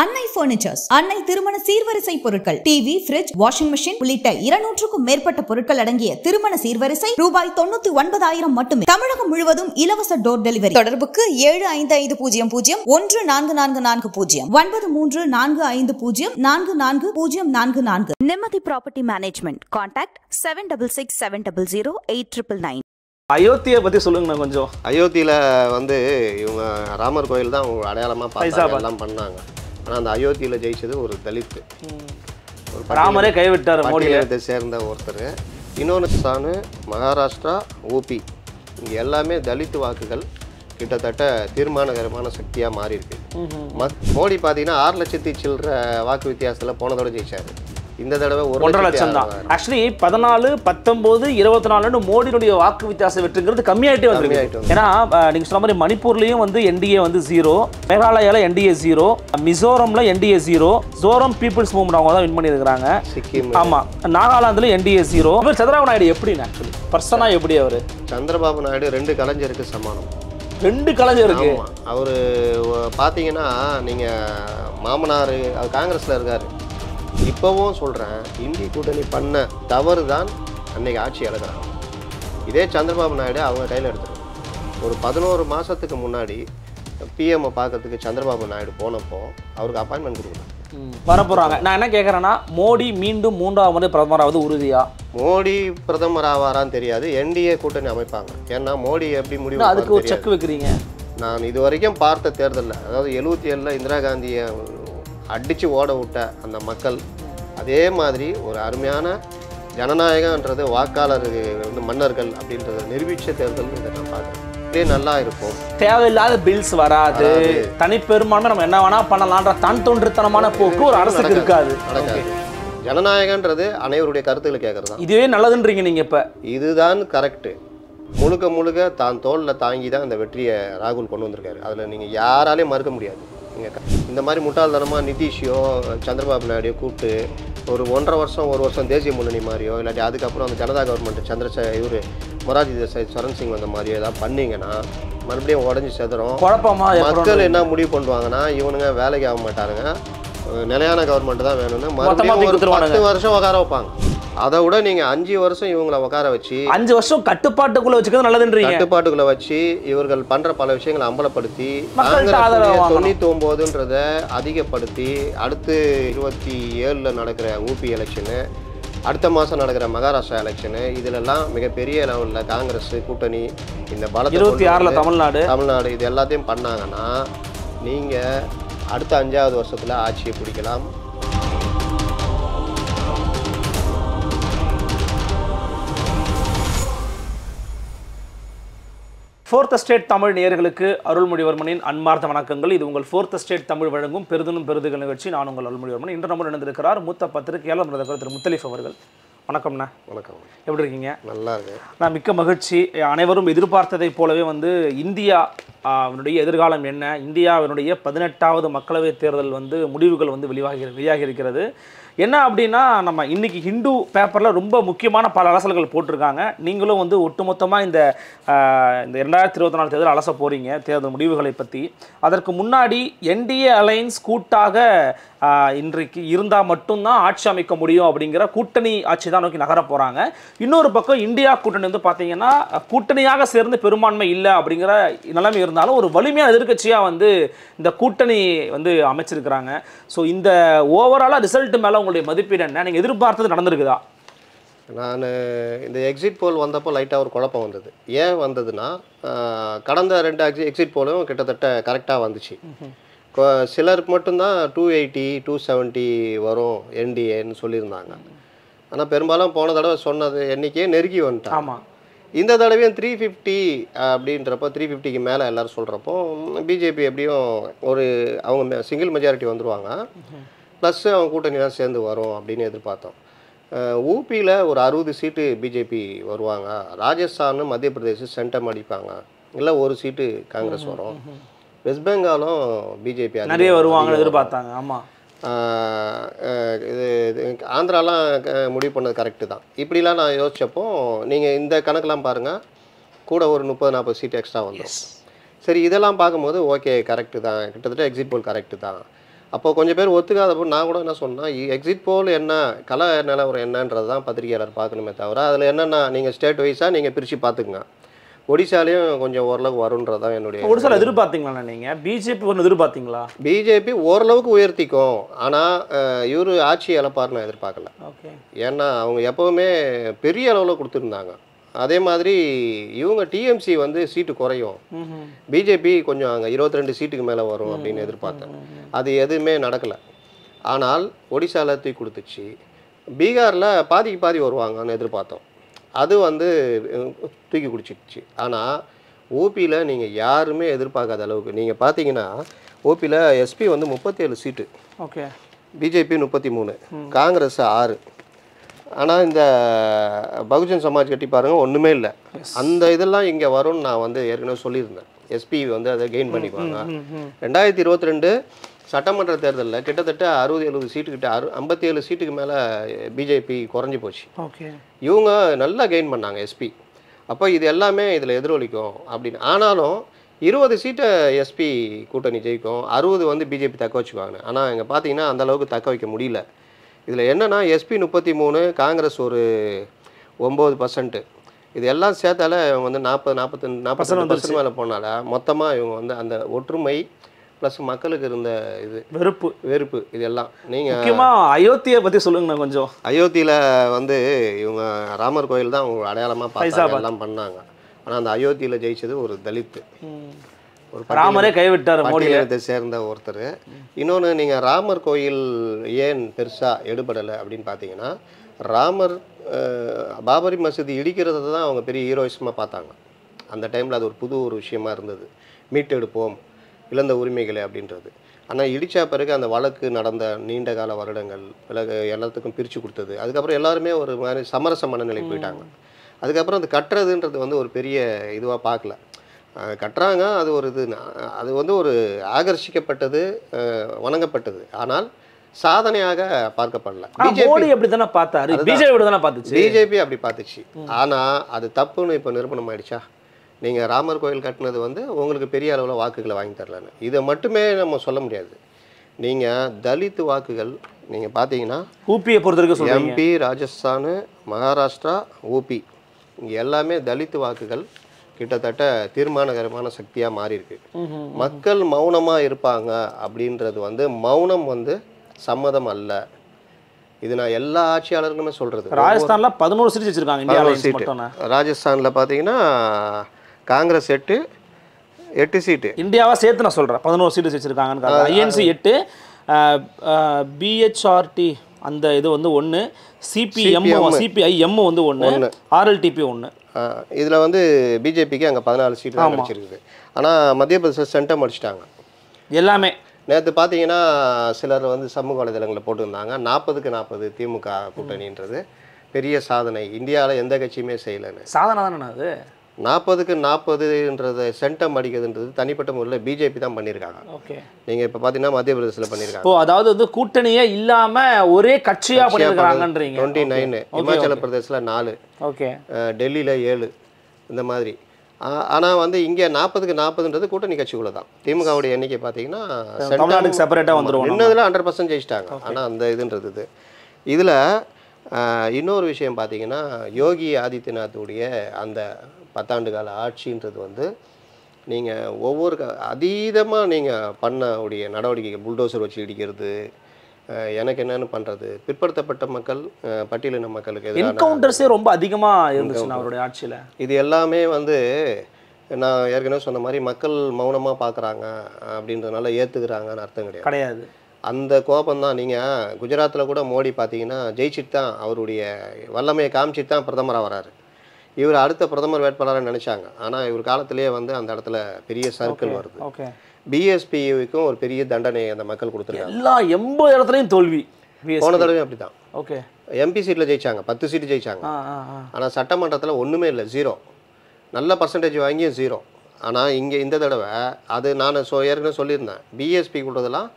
அன்னை பர்னிச்சர்ஸ், அன்னை திருமண சீர்வரிசை பொருட்கள், டிவி, ஃபிரிட்ஜ், வாஷிங் மெஷின் உள்ளிட்ட 200க்கும் மேற்பட்ட பொருட்கள் அடங்கிய திருமண சீர்வரிசை ரூபாய் 99,000 மட்டுமே. தமிழகம் முழுவதும் இலவச டோர் டெலிவரி. தொடர்புக்கு 7550144440 9345044044. நிம்மதி ப்ராப்பர்ட்டி மேனேஜ்மெண்ட். கான்டாக்ட் 7667008999. அயோத்தியை பத்தி சொல்லுங்க கொஞ்சம். அயோத்தியில இவங்க ராமர் கோயில் தான் அடையாளமா பார்த்தாங்க, எல்லாம் பண்ணாங்க. ஆனால் அந்த அயோத்தியில ஜெயிச்சது ஒரு தலித், ராமரே கைவிட்டார். மோடியை சேர்ந்த ஒருத்தர். இன்னொன்று மகாராஷ்டிரா, ஊபி, இங்கே எல்லாமே தலித் வாக்குகள் கிட்டத்தட்ட தீர்மானகரமான சக்தியாக மாறி இருக்கு. மோடி பார்த்தீங்கன்னா 6 லட்சத்தி சில்லற வாக்கு வித்தியாசத்தில் போன தடவை ஜெயிச்சாரு. இந்த தடவை 1.5 லட்சம் தான். ஆக்சுவலி 14, 19, 24 மோடியுடைய வாக்கு வித்தியாசம் வெற்றிங்கிறது கம்மியாயிட்டே வந்து. ஏன்னா நீங்க சொன்ன மாதிரி மணிப்பூர்லயும் என்டிஏ 0, மேகாலயால என்டிஏ 0, மிசோரம்ல என்டிஏ 0, ஜோரம் பீப்புள்ஸ் மூவ்மெண்ட் அவங்க தான் வின் பண்ணி இருக்காங்க. சிக்கிம், ஆமா, நாகாலாந்துல என்டிஏ 0. சந்திரபாபு நாயுடு எப்படி ஆக்சுவலி பர்சனா எப்படி அவரு? சந்திரபாபு நாயுடு 2 கலைஞருக்கு சமானம். 2 கலைஞருக்கு. அவரு பார்த்தீங்கன்னா நீங்க மாமனார் காங்கிரஸ்ல இருக்காரு. இப்போவும் சொல்கிறேன், இந்தி கூட்டணி பண்ண தவறு தான் அன்றைக்கி ஆட்சி இழக்கிறாங்க. இதே சந்திரபாபு நாயுடு அவங்க கையில் எடுத்துருக்காங்க. ஒரு 11 மாதத்துக்கு முன்னாடி பிஎம்ஐ பார்க்கறதுக்கு சந்திரபாபு நாயுடு போனப்போ அவருக்கு அப்பாயின்மெண்ட் கொடுக்குறாங்க. வரப்போகிறாங்க. நான் என்ன கேட்குறேன்னா, மோடி மீண்டும் 3ஆவது முறை பிரதமராவது உறுதியா? மோடி பிரதமர் ஆவாரான்னு தெரியாது. என்டிஏ கூட்டணி அமைப்பாங்க. ஏன்னா மோடி எப்படி முடிவு, அதுக்கு ஒரு செக் வைக்கிறீங்க. நான் இது வரைக்கும் பார்த்த தேர்தலில், அதாவது 77 இந்திரா காந்தியை அடித்து ஓட விட்ட அந்த மக்கள் அதே மாதிரி ஒரு அருமையான ஜனநாயகன்றது வாக்காளர் மன்னர்கள் அப்படின்றத நிரூபித்த தேர்தல் இதை நான் பார்க்குறேன். இதே நல்லா இருக்கும். தேவையில்லாத பில்ஸ் வராது, தனிப்பெரும்பான்மை நம்ம என்ன வேணா பண்ணலான்ற தன் தோன்றுத்தனமான போக்கு ஒரு அரசுக்கு இருக்காது. ஜனநாயகன்றது அனைவருடைய கருத்துக்களை கேட்கறது தான். இதுவே நல்லதுன்றீங்க நீங்க. இப்ப இதுதான் கரெக்டு. முழுக்க தான் தோளில் தாங்கி தான் இந்த வெற்றியை ராகுல் கொண்டு வந்திருக்காரு. அதில் நீங்கள் யாராலையும் மறுக்க முடியாது. இந்த மாதிரி முட்டாள்தனமாக நிதிஷையோ சந்திரபாபு நாயுடையோ கூப்பிட்டு ஒரு 1.5 வருஷம் தேசிய முன்னணி மாதிரியோ இல்லாட்டி அதுக்கப்புறம் அந்த ஜனதா கவர்மெண்ட் இவர் மொரார்ஜி தேசாய், சரண் சிங் வந்த மாதிரியோ ஏதாவது பண்ணிங்கன்னா மறுபடியும் உடஞ்சி செதுறோம். மக்கள் என்ன முடிவு பண்ணுவாங்கன்னா, இவனுங்க வேலைக்கு ஆக மாட்டாருங்க, நிலையான கவர்மெண்ட் தான் வேணும்னு மறுபடியும் ஒரு 10 வருஷம் உட்கார வைப்பாங்க. அதை விட நீங்க 5 வருஷம் இவங்களை உட்கார வச்சு 5 வருஷம் கட்டுப்பாட்டுக்குள்ள வச்சுக்கிறது நல்லதுன்றீங்க. கட்டுப்பாட்டுக்குள்ள வச்சு இவர்கள் பண்ற பல விஷயங்களை அம்பலப்படுத்தி 99ன்றத அதிகப்படுத்தி அடுத்து 27ல நடக்கிற ஊபி எலெக்ஷனு, அடுத்த மாதம் நடக்கிற மகாராஷ்டிரா எலெக்ஷனு, இதிலெல்லாம் மிகப்பெரிய லெவலில் காங்கிரஸ் கூட்டணி இந்த பலத்தை 26ல தமிழ்நாடு இது எல்லாத்தையும் பண்ணாங்கன்னா நீங்கள் அடுத்த 5வது வருஷத்தில் ஆட்சியை பிடிக்கலாம். ஃபோர்த் ஸ்டேட் தமிழ் நேயர்களுக்கு அருள்மொழிவர்மனின் அன்பார்ந்த வணக்கங்கள். இது உங்கள் ஃபோர்த் ஸ்டேட் தமிழ் வழங்கும் பெருதனும் பெருதுகள் நிகழ்ச்சி. நான் உங்கள் அருள்மொழிவர்மன். இன்று நம்ம இணைந்திருக்கிறார் மூத்த பத்திரிகையாளர் திரு முத்தலீஃப் அவர்கள். வணக்கம்ண்ணா. வணக்கம். எப்படி இருக்கீங்க? நல்லா இருக்கு. நான் மிக்க மகிழ்ச்சி. அனைவரும் எதிர்பார்த்ததை போலவே இந்தியா அவனுடைய எதிர்காலம் என்ன, இந்தியாவினுடைய 18வது மக்களவைத் தேர்தல் முடிவுகள் வெளியாகி இருக்கிறது. என்ன அப்படின்னா, நம்ம இன்னைக்கு ஹிந்து பேப்பரில் ரொம்ப முக்கியமான பல அலசல்கள் போட்டிருக்காங்க. நீங்களும் ஒட்டுமொத்தமாக இந்த 2024 தேர்தல் அலச போகிறீங்க, தேர்தல் முடிவுகளை பற்றி. அதற்கு முன்னாடி என்டிஏ அலையன்ஸ் கூட்டாக இன்றைக்கு இருந்தால் மட்டும்தான் ஆட்சி அமைக்க முடியும் அப்படிங்கிற கூட்டணி ஆட்சி தான் நோக்கி நகர போகிறாங்க. இன்னொரு பக்கம் இந்தியா கூட்டணி பார்த்தீங்கன்னா கூட்டணியாக சேர்ந்து பெரும்பான்மை இல்லை அப்படிங்கிற நிலைமை இருந்தாலும் ஒரு வலிமையான எதிர்க்கட்சியாக இந்த கூட்டணி அமைச்சிருக்கிறாங்க. ஸோ இந்த ஓவராலாக ரிசல்ட் மேலே உங்களுடைய மதிப்பீடு என்ன? நீங்கள் எதிர்பார்த்தது நடந்திருக்குதா? நான் இந்த எக்ஸிட் போல் வந்தப்போ லைட்டாக ஒரு குழப்பம் வந்தது. ஏன் வந்ததுன்னா, கடந்த 2 எக்ஸிட் போலும் கிட்டத்தட்ட கரெக்டாக வந்துச்சு. சிலருக்கு மட்டும்தான் 280, 270 வரும் என்டிஏன்னு சொல்லியிருந்தாங்க. ஆனால் பெரும்பாலும் போன தடவை சொன்னது எண்ணிக்கையே நெருக்கி வந்துட்டாங்க. ஆமாம். இந்த தடவையும் 350 அப்படின்றப்போ 350க்கு மேலே எல்லோரும் சொல்கிறப்போ பிஜேபி எப்படியும் அவங்க சிங்கிள் மெஜாரிட்டி வந்துடுவாங்க, ப்ளஸ் அவங்க கூட்டணிலாம் சேர்ந்து வரும் அப்படின்னு எதிர்பார்த்தோம். ஊபியில் ஒரு 60 சீட்டு பிஜேபி வருவாங்க, ராஜஸ்தான், மத்திய பிரதேசம் சென்டம் அடிப்பாங்க, இல்லை ஒரு சீட்டு காங்கிரஸ் வரும், வெஸ்ட் பெங்காலும் பிஜேபி நிறைய வருவாங்கன்னு எதிர்பார்த்தாங்க. ஆமாம். இது ஆந்திராலாம் முடிவு பண்ணது கரெக்டு தான். இப்படிலாம் நான் யோசித்தப்போ நீங்கள் இந்த கணக்கெலாம் பாருங்கள், கூட ஒரு 30-40 சீட் எக்ஸ்ட்ரா வந்துடும். சரி, இதெல்லாம் பார்க்கும்போது ஓகே கரெக்டு தான், கிட்டத்தட்ட எக்ஸிட் போல் கரெக்டு தான். அப்போ கொஞ்சம் பேர் ஒத்துக்காதப்போ நான் கூட என்ன சொன்னேன், எக்ஸிட் போல் என்ன கள நிலவரம் என்னன்றது தான் பத்திரிகையாளர் பார்க்கணுமே தவிர அதில் என்னென்னா நீங்கள் ஸ்டேட் வைஸாக நீங்கள் பிரித்து பார்த்துக்குங்க. ஒடிசாலையும் கொஞ்சம் ஓரளவுக்கு வரும்ன்றது தான் என்னுடைய. ஒடிசால எதிர்பார்த்தீங்களா நீங்கள்? பிஜேபி ஒன்று எதிர்பார்த்தீங்களா? பிஜேபி ஓரளவுக்கு உயர்த்திக்கும், ஆனால் இவர் ஆட்சி இழப்பார்னு எதிர்பார்க்கல. ஓகே. ஏன்னா அவங்க எப்போவுமே பெரிய அளவில் கொடுத்துருந்தாங்க. அதே மாதிரி இவங்க டிஎம்சி வந்து சீட்டு குறையும், பிஜேபி கொஞ்சம் அங்கே 22 சீட்டுக்கு மேலே வரும் அப்படின்னு எதிர்பார்த்தேன். அது எதுவுமே நடக்கலை. ஆனால் ஒடிசாவில் தூக்கி கொடுத்துச்சு. பீகாரில் பாதிக்கு பாதி வருவாங்கன்னு எதிர்பார்த்தோம், அது வந்து தூக்கி குடிச்சிடுச்சு. ஆனால் ஓபியில் நீங்கள் யாருமே எதிர்பார்க்காத அளவுக்கு நீங்கள் பார்த்தீங்கன்னா ஓபியில் எஸ்பி வந்து 37 சீட்டு, ஓகே, பிஜேபி 33, காங்கிரஸ் 6. ஆனால் இந்த பகுஜன் சமாஜ் கட்டி பாருங்கள் ஒன்றுமே இல்லை. அந்த இதெல்லாம் இங்கே வரும்னு நான் வந்து ஏற்கனவே சொல்லியிருந்தேன். எஸ்பி வந்து அதை கெயின் பண்ணிக்குவாங்க. 2022 சட்டமன்ற தேர்தலில் கிட்டத்தட்ட 60-70 சீட்டுக்கிட்ட 57 சீட்டுக்கு மேலே பிஜேபி குறைஞ்சி போச்சு. ஓகே. இவங்க நல்லா கெயின் பண்ணாங்க எஸ்பி. அப்போ இது எல்லாமே இதில் எதிரொலிக்கும் அப்படின்னு. ஆனாலும் 20 சீட்டை எஸ்பி கூட்டணி ஜெயிக்கும், 60 வந்து பிஜேபி தக்க வச்சுக்குவாங்க. ஆனால் இங்கே பார்த்தீங்கன்னா அந்தளவுக்கு தக்க வைக்க முடியல. இதில் என்னென்னா எஸ்பி 33, காங்கிரஸ் ஒரு 9%, இது எல்லாம் சேர்த்தால இவங்க வந்து 40-42% மேலே போனால மொத்தமாக இவங்க வந்து அந்த ஒற்றுமை ப்ளஸ் மக்களுக்கு இருந்த இது வெறுப்பு இதெல்லாம். நீங்கள் முக்கியமாக அயோத்தியை பற்றி சொல்லுங்கண்ணா கொஞ்சம். அயோத்தியில் வந்து இவங்க ராமர் கோயில் தான் அவங்க அடையாளமாக பார்த்து எல்லாம் பண்ணாங்க. ஆனால் அந்த அயோத்தியில் ஜெயிச்சது ஒரு தலித்து, ஒரு ராமரே கைவிட்டார், பட்டியலத்தை சேர்ந்த ஒருத்தர். இன்னொன்று நீங்கள் ராமர் கோயில் ஏன் பெருசாக எடுபடலை அப்படின்னு பார்த்தீங்கன்னா, ராமர் பாபரி மசூதி இடிக்கிறத தான் அவங்க பெரிய ஹீரோயிசமாக பார்த்தாங்க. அந்த டைமில் அது ஒரு விஷயமா இருந்தது, மீட்டெடுப்போம் இழந்த உரிமைகளை அப்படின்றது. ஆனால் இடித்தா பிறகு அந்த வழக்கு நடந்த நீண்ட கால வருடங்கள் பிறகு எல்லாத்துக்கும் பிரித்து கொடுத்தது. அதுக்கப்புறம் எல்லாருமே ஒரு மாதிரி சமரச மனநிலைக்கு போயிட்டாங்க. அதுக்கப்புறம் அது கட்டுறதுன்றது வந்து ஒரு பெரிய இதுவாக பார்க்கல. கட்டுறாங்க, அது ஒரு இது, அது வந்து ஒரு ஆகர்ஷிக்கப்பட்டது, வணங்கப்பட்டது, ஆனால் சாதனையாக பார்க்கப்படல. பிஜேபி அப்படி பார்த்துச்சு. ஆனால் அது தப்புன்னு இப்போ நிரூபணம் ஆயிடுச்சா? நீங்கள் ராமர் கோயில் கட்டினது வந்து உங்களுக்கு பெரிய அளவில் வாக்குகளை வாங்கி தரலன்னு இதை மட்டுமே நம்ம சொல்ல முடியாது. நீங்கள் தலித் வாக்குகள் நீங்கள் பார்த்தீங்கன்னா ஊபியை பொறுத்தவரைக்கும் எம்பி, ராஜஸ்தான், மகாராஷ்டிரா, ஊபி இங்கே எல்லாமே தலித் வாக்குகள் கிட்டத்தட்ட தீர்மானகரமான சக்தியாக மாறி இருக்கு. மக்கள் மௌனமாக இருப்பாங்க அப்படின்றது வந்து மௌனம் வந்து சம்மதம் அல்ல. இது நான் எல்லா ஆட்சியாளர்களுமே சொல்றது. ராஜஸ்தான்ல 11 சீட் வச்சிருக்காங்க. ராஜஸ்தான்ல பார்த்தீங்கன்னா காங்கிரஸ் 8 சீட்டு, இந்தியாவா சேர்த்து நான் சொல்றேன் 11 சீட்டு வச்சிருக்காங்கன்னு. ஐஎன்சி 8, பிஹெச்ஆர்டி அந்த இது வந்து 1, சிபிஐஎம் வந்து 1, ஆர்எல்டிபி 1. இதில் வந்து பிஜேபிக்கு அங்கே 14 சீட்டு தான் கிடைச்சிருக்குது. ஆனால் மத்திய பிரதேச சென்டம் அடிச்சிட்டாங்க எல்லாமே. நேற்று பார்த்தீங்கன்னா சிலர் வந்து சமூக வலைதளங்களில் போட்டுருந்தாங்க 40க்கு 40 திமுக கூட்டணின்றது பெரிய சாதனை, இந்தியாவில் எந்த கட்சியுமே செய்யலைன்னு. சாதனை தானே அது. 40க்கு 40ன்றதை சென்டம் அடிக்கிறதுன்றது தனிப்பட்ட முறையில் பிஜேபி தான் பண்ணியிருக்காங்க. ஓகே. நீங்கள் இப்போ பார்த்தீங்கன்னா மத்திய பிரதேசத்தில் பண்ணியிருக்காங்க. அதாவது வந்து கூட்டணியே இல்லாமல் ஒரே கட்சியாக பண்ணியிருக்காங்கன்றீங்க. 29, இமாச்சல பிரதேசில் 4, ஓகே, டெல்லியில் 7, இந்த மாதிரி. ஆனால் வந்து இங்கே 40க்கு 40ன்றது கூட்டணி கட்சிக்குள்ள தான். திமுகவுடைய எண்ணிக்கை பார்த்தீங்கன்னா தமிழ்நாட்டுக்கு செப்பரேட்டாக வந்துடும். இன்னதில் 100% ஜெயிச்சிட்டாங்க. ஆனால் அந்த இதுன்றது இதில் இன்னொரு விஷயம் பார்த்தீங்கன்னா யோகி ஆதித்யநாத்துடைய அந்த 10 ஆண்டு கால ஆட்சின்றது வந்து நீங்கள் ஒவ்வொரு அதீதமாக நீங்கள் பண்ணக்கூடிய நடவடிக்கைகள், புல்டோசர் வச்சு இடிக்கிறது, எனக்கு என்னென்னு பண்ணுறது, பிற்படுத்தப்பட்ட மக்கள், பட்டியலின மக்களுக்கு என்கவுண்டர்ஸே ரொம்ப அதிகமாக இருந்துச்சு அவருடைய ஆட்சியில். இது எல்லாமே வந்து நான் ஏற்கனவே சொன்ன மாதிரி மக்கள் மௌனமாக பார்க்குறாங்க அப்படின்றதுனால ஏற்றுக்கிறாங்கன்னு அர்த்தம் கிடையாது. அந்த கோபம்தான். நீங்கள் குஜராத்தில் கூட மோடி பார்த்தீங்கன்னா ஜெயிச்சிட்டு தான் அவருடைய வல்லமையை காமிச்சிட்டு தான் பிரதமராக வராரு. இவர் அடுத்த பிரதமர் வேட்பாளராக நினச்சாங்க. ஆனால் இவர் காலத்திலேயே வந்து அந்த இடத்துல பெரிய சர்க்கிள் வருது. பிஎஸ்பிக்கும் ஒரு பெரிய தண்டனை அந்த மக்கள் கொடுத்துருக்காங்க. எல்லா 80 இடத்துலையும் தோல்வி. போன தடவையும் அப்படி தான். ஓகே. எம்பி சீட்டில் ஜெயிச்சாங்க, 10 சீட்டு ஜெயிச்சாங்க. ஆனால் சட்டமன்றத்தில் ஒன்றுமே இல்லை, 0. நல்ல பர்சன்டேஜ் வாங்கியும் 0. ஆனால் இங்கே இந்த தடவை அது நான் ஏற்கனவே சொல்லியிருந்தேன், பிஎஸ்பி கூட்டதெல்லாம்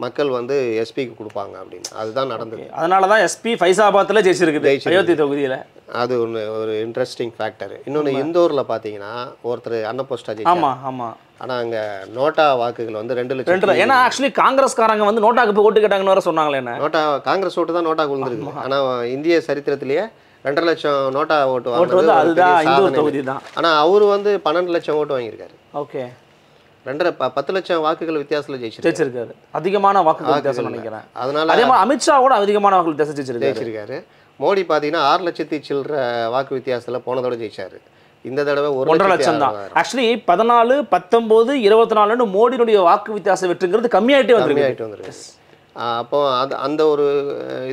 மக்கள் வந்து எஸ்பிக்கு கொடுப்பாங்க அப்படின்னு. அதுதான் நடந்தது. அதனால தான் எஸ்பி ஃபைசாபாத்தில் ஜெயிச்சிருக்குது அயோத்தி தொகுதியில். அது ஒன்று ஒரு இன்ட்ரெஸ்டிங் ஃபேக்டர். இன்னொன்று இந்தூரில் பார்த்தீங்கன்னா ஒருத்தர் அன்னபோஸ்டா ஜெயிச்சார். ஆமாம். ஆனால் அங்கே நோட்டா வாக்குகள் வந்து 2 லட்சம். ஏன்னா ஆக்சுவலி காங்கிரஸ்காரங்க வந்து நோட்டாக்கு போய் ஓட்டு கேட்டாங்கன்னு வர சொன்னாங்களே. என்ன நோட்டா காங்கிரஸ் ஓட்டு தான் நோட்டாக்கு விழுந்துருக்கு. ஆனால் இந்திய சரித்திரத்திலேயே 2.5 லட்சம் நோட்டா ஓட்டு வந்து அதுதான் இந்தூர் தொகுதி தான். ஆனால் அவர் வந்து 12 லட்சம் ஓட்டு வாங்கியிருக்காரு. ஓகே. 10 லட்சம் வாக்குகள் வித்தியாசத்தில் ஜெயிச்சிருக்காரு. அதிகமான வாக்குகள் வித்தியாசம் நினைக்கிறேன். அதனால அதே மாதிரி அமித்ஷா கூட அதிகமான வாக்குகள் வித்தியாசம் ஜெயிச்சிருக்காரு. மோடி பார்த்தீங்கன்னா 6 லட்சத்தி சில்லற வாக்கு வித்தியாசத்தில் போனதோட ஜெயிச்சாரு. இந்த தடவை 1.5 லட்சம் தான். ஆக்சுவலி 14, 19, 24 மோடியுடைய வாக்கு வித்தியாசம் வெற்றிங்கிறது கம்மியாயிட்டே வந்துருக்கு. அப்போ அந்த ஒரு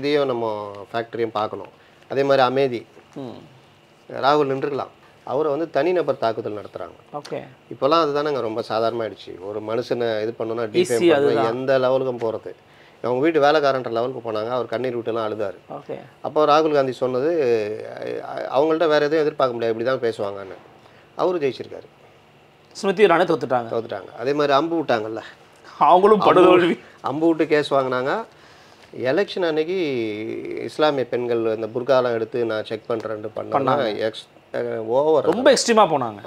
இதையும் நம்ம ஃபேக்டரியும் பார்க்கணும். அதே மாதிரி அமேதி ராகுல் நின்றுக்கலாம். அவரை வந்து தனிநபர் தாக்குதல் நடத்துகிறாங்க. ஓகே. இப்போலாம் அதுதானங்க ரொம்ப சாதாரணமாகிடுச்சு. ஒரு மனுஷனை இது பண்ணணும்னா டிஃபேம் பண்ண எந்த லெவலுக்கும் போகிறது. அவங்க வீட்டு வேலைக்காரன்ற லெவலுக்கு போனாங்க. அவர் கண்ணீர் விட்டுலாம் அழுதார். ஓகே. அப்போ ராகுல் காந்தி சொன்னது அவங்கள்ட்ட வேறு எதுவும் எதிர்பார்க்க முடியாது, இப்படி தான் பேசுவாங்கன்னு. அவரு ஜெயிச்சிருக்காரு. ஸ்மிருதி இரானி தோத்துட்டாங்க. அதே மாதிரி அம்பு விட்டாங்கல்ல, அவங்களும் படுதோல்வி. அம்பு விட்டு கேஸ் வாங்கினாங்க. எலெக்ஷன் அன்னைக்கு இஸ்லாமிய பெண்கள் இந்த புர்காலாம் எடுத்து நான் செக் பண்ணுறேன்னு பண்ணாங்க. ஓவர் ரொம்ப எக்ஸ்ட்ரீமாக போனாங்க.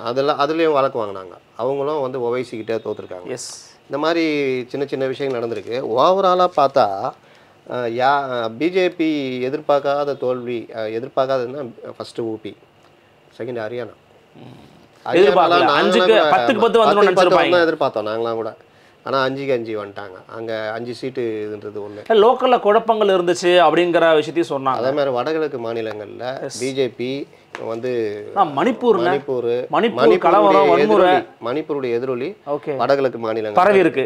அதுலேயும் வழக்கு வாங்கினாங்க. அவங்களும் வந்து ஓவைசிக்கிட்டே தோற்றுருக்காங்க. எஸ். இந்த மாதிரி சின்ன சின்ன விஷயங்கள் நடந்திருக்கு. ஓவராலாக பார்த்தா பிஜேபி எதிர்பார்க்காத தோல்வி. எதிர்பார்க்காததுன்னா ஃபஸ்ட்டு ஊபி, செகண்ட் ஹரியானா. எதிர்பார்த்தோம் நாங்களாம் கூட. ஆனால் 5க்கு 5 வந்துட்டாங்க. அங்கே 5 சீட்டு இதுன்றது ஒன்று. லோக்கலில் குழப்பங்கள் இருந்துச்சு அப்படிங்கிற விஷயத்தையும் சொன்னாங்க. அதே மாதிரி வடகிழக்கு மாநிலங்களில் பிஜேபி வந்து மணிப்பூருடைய எதிரொலி வடகிழக்கு மாநிலங்கள் பரவி இருக்கு.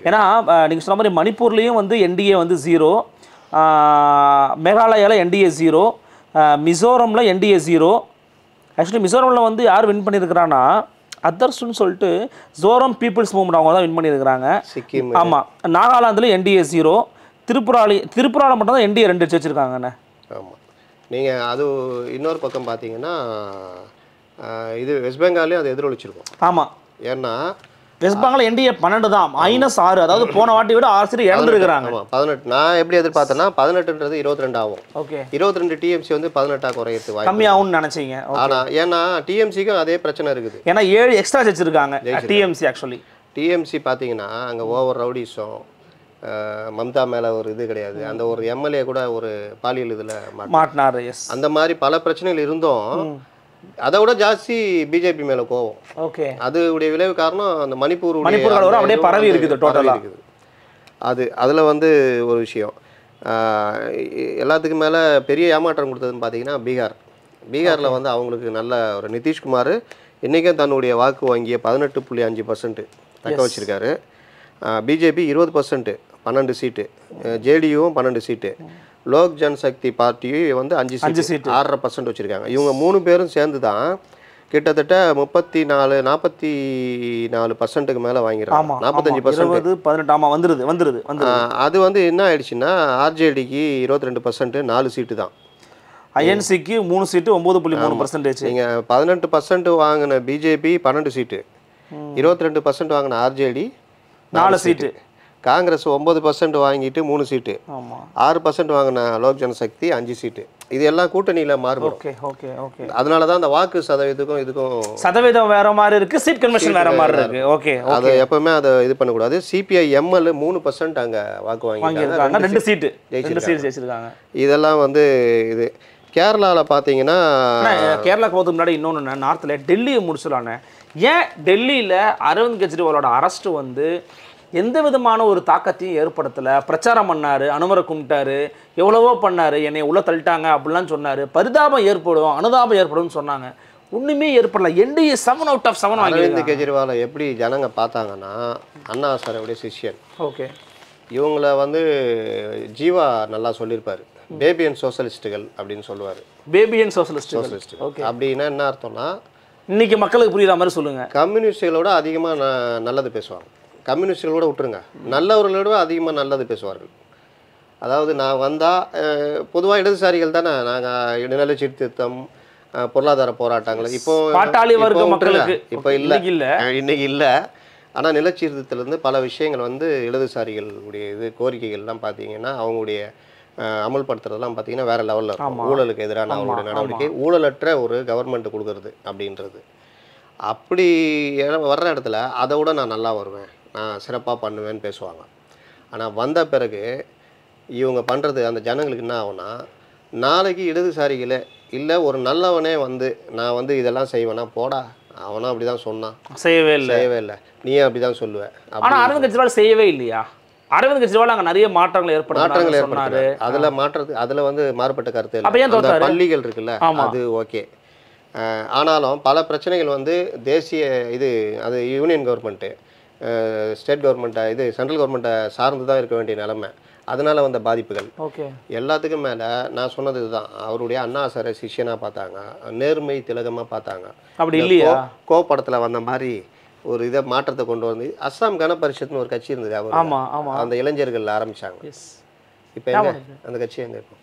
ஏன்னா நீங்கள் சொன்ன மாதிரி மணிப்பூர்லேயும் வந்து என்டிஏ வந்து 0, மேகாலயாவில் என்டிஏ 0, மிசோரமில் என்டிஏ 0. ஆக்சுவலி மிசோரமில் வந்து யார் வின் பண்ணியிருக்கிறான்னா அதர்ஸ்ன்னு சொல்லிட்டு ஜோரம் பீப்புள்ஸ் மூவ்மெண்ட் அவங்க தான் வின் பண்ணியிருக்கிறாங்க. சிக்கிம். ஆமாம். நாகாலாந்தில் என்டிஏ 0, திரிபுராவில் மட்டும் தான் என்டிஏ 2 வச்சுருக்காங்கண்ணே. ஆமாம். நீங்கள் அது இன்னொரு பக்கம் பார்த்தீங்கன்னா இது வெஸ்ட் பெங்காலையும் அது எதிரொலிச்சிருக்கும். ஆமாம். ஏன்னா வெஸ்ட் பெங்கால் என்டிஏ 12 தான், -6. அதாவது போன வாட்டி விட 6 சீட் இழந்துருக்கிறாங்க. 18. நான் எப்படி எதிர்பார்த்தேன்னா 18ன்றது 22 ஆகும். ஓகே. 22 டிஎம்சி வந்து 18 குறையிறது வாய்ப்பு கம்மியாகும்னு நினைச்சீங்க. ஆனால் ஏன்னா டிஎம்சிக்கும் அதே பிரச்சனை இருக்குது. ஏன்னா 7 எக்ஸ்ட்ரா வச்சிருக்காங்க டிஎம்சி. ஆக்சுவலி டிஎம்சி பார்த்தீங்கன்னா அங்கே ஓவர் ரவுடிஸும் மம்தா மேலே ஒரு இது கிடையாது. அந்த ஒரு எம்எல்ஏ கூட ஒரு பாலியல் இதில் மாட்டினார். எஸ். அந்த மாதிரி பல பிரச்சனைகள் இருந்தும் அதை விட ஜாஸ்தி பிஜேபி மேலே கோவம். ஓகே. அதுடைய விளைவு காரணம் அந்த மணிப்பூர் அப்படியே பரவி இருக்குது. டோட்டலாக இருக்குது. அதில் வந்து ஒரு விஷயம் எல்லாத்துக்கும் மேலே பெரிய ஏமாற்றம் கொடுத்ததுன்னு பார்த்தீங்கன்னா பீகாரில் வந்து அவங்களுக்கு நல்ல ஒரு நிதிஷ்குமார் இன்றைக்கும் தன்னுடைய வாக்கு வங்கியை 18.5% தக்க வச்சுருக்காரு. பிஜேபி 20%, 12 சீட்டு. ஜேடியும் 12 சீட்டு. லோக் ஜன்சக்தி பார்ட்டி வந்து 5 சீட்டு, 6.5% வச்சுருக்காங்க. இவங்க 3 பேரும் சேர்ந்து தான் கிட்டத்தட்ட 44% மேலே வாங்கிடுறாங்க. 45%, 18. ஆமாம், வந்துருது. அது வந்து என்ன ஆயிடுச்சுன்னா ஆர்ஜேடிக்கு 22%, 4 சீட்டு தான். ஐஎன்சிக்கு 3 சீட்டு, 9.3%. நீங்கள் 18% வாங்கின பிஜேபி 12 சீட்டு, 22% வாங்கின ஆர்ஜேடி 4 சீட்டு. காங்கிரஸ் 9% வாங்கிட்டு 3 சீட்டு, 6% வாங்கின லோக் ஜனசக்தி 5 சீட்டு. இது எல்லாம் கூட்டணியில் மாறுபடும். அதனால தான் அந்த வாக்கு சதவீதம் வேற மாதிரி இருக்கு, சீட் கன்வர்ஷன் வேற மாதிரி இருக்கு. ஓகே. அது எப்பவுமே அதை இது பண்ணக்கூடாது. சிபிஐ எம்எல் 3% அங்கே வாக்கு வாங்கியிருக்காங்க, 2 சீட்டு ஜெயிச்சிருக்காங்க. இதெல்லாம் வந்து இது கேரளாவில் பார்த்தீங்கன்னா கேரளாவுக்கு போகிறதுக்கு முன்னாடி இன்னொன்று நார்த்தில் டெல்லியை முடிச்சிடலான்னு. ஏன் டெல்லியில் அரவிந்த் கெஜ்ரிவாலோட அரெஸ்ட் வந்து எந்த விதமான ஒரு தாக்கத்தையும் ஏற்படுத்தலை? பிரச்சாரம் பண்ணார், அனுமரை கும்பிட்டாரு, எவ்வளவோ பண்ணார், என்னை உள்ள தள்ளிட்டாங்க அப்படிலாம் சொன்னார். பரிதாபம் ஏற்படும், அனுதாபம் ஏற்படும் சொன்னாங்க. ஒன்றுமே ஏற்படல. என்டிஏ 7 out of 7 அரவிந்த் கெஜ்ரிவாலை எப்படி ஜனங்க பார்த்தாங்கன்னா அண்ணா சாரோடைய சிஷ்யன். ஓகே. இவங்கள வந்து ஜீவா நல்லா சொல்லியிருப்பார். பேபியன் சோஷலிஸ்ட்டுகள் அப்படின்னு சொல்லுவார். Fabian socialist. ஓகே. அப்படின்னா என்ன அர்த்தம்னா இன்னைக்கு மக்களுக்கு புரியுற மாதிரி சொல்லுங்கள். கம்யூனிஸ்டுகளோட அதிகமாக நல்லது பேசுவாங்க. கம்யூனிஸ்டுகளோட விட்டுருங்க, நல்லவர்களோட அதிகமாக நல்லது பேசுவார்கள். அதாவது நான் வந்தால் பொதுவாக இடதுசாரிகள் தானே நாங்கள் இடைநிலை சீர்திருத்தம், பொருளாதார போராட்டங்கள் இப்போ பாட்டாளி வர்க்க மக்களுக்கு இப்போ இல்லை, இன்னைக்கு இல்லை. ஆனால் நிலச்சீர்திருத்தத்திலேருந்து பல விஷயங்கள் வந்து இடதுசாரிகளுடைய இது கோரிக்கைகள்லாம் பார்த்தீங்கன்னா அவங்களுடைய அமல்படுத்துறதெல்லாம் பார்த்தீங்கன்னா வேறு லெவலில் இருக்கும். ஊழலுக்கு எதிரான அவங்களுடைய நடவடிக்கை, ஊழலற்ற ஒரு கவர்மெண்ட் கொடுக்கறது அப்படின்றது. அப்படி வர்ற இடத்துல அதை விட நான் நல்லா வருவேன், நான் சிறப்பாக பண்ணுவேன்னு பேசுவாங்க. ஆனால் வந்த பிறகு இவங்க பண்ணுறது அந்த ஜனங்களுக்கு என்ன ஆகும்னா, நாளைக்கு இடதுசாரிகளே இல்லை ஒரு நல்லவனே வந்து நான் வந்து இதெல்லாம் செய்வேன்னா போடா அவனா அப்படி தான் சொன்னான், செய்யவே இல்லை, நீயே அப்படி தான் சொல்லுவேன். ஆனால் அரவிந்த் கெஜ்ரிவால் செய்யவே இல்லையா? அரவிந்த் கெஜ்ரிவால் அங்கே நிறைய மாற்றங்கள் ஏற்படுத்தினாரு. அதில் வந்து மாறுபட்ட கருத்து இல்லை. பள்ளிகள் இருக்குல்ல அது ஓகே. ஆனாலும் பல பிரச்சனைகள் வந்து தேசிய அது யூனியன் கவர்மெண்ட்டு ஸ்டேட் கவர்மெண்ட்டை சென்ட்ரல் கவர்மெண்ட்டை சார்ந்து தான் இருக்க வேண்டிய நிலைமை. அதனால் வந்த பாதிப்புகள் எல்லாத்துக்கும் மேலே நான் சொன்னது இதுதான். அவருடைய அண்ணா ஹசாரே சிஷ்யனாக பார்த்தாங்க, நேர்மை திலகமாக பார்த்தாங்க. அப்படி இல்லையா? கோபடத்தில் வந்த மாதிரி ஒரு இதை மாற்றத்தை கொண்டு வந்து அஸ்ஸாம் கன பரிஷத்னு ஒரு கட்சி இருந்தது, அவர் அந்த இளைஞர்கள் ஆரம்பித்தாங்க. இப்போ எங்க அந்த கட்சி எங்கே இருக்கும்?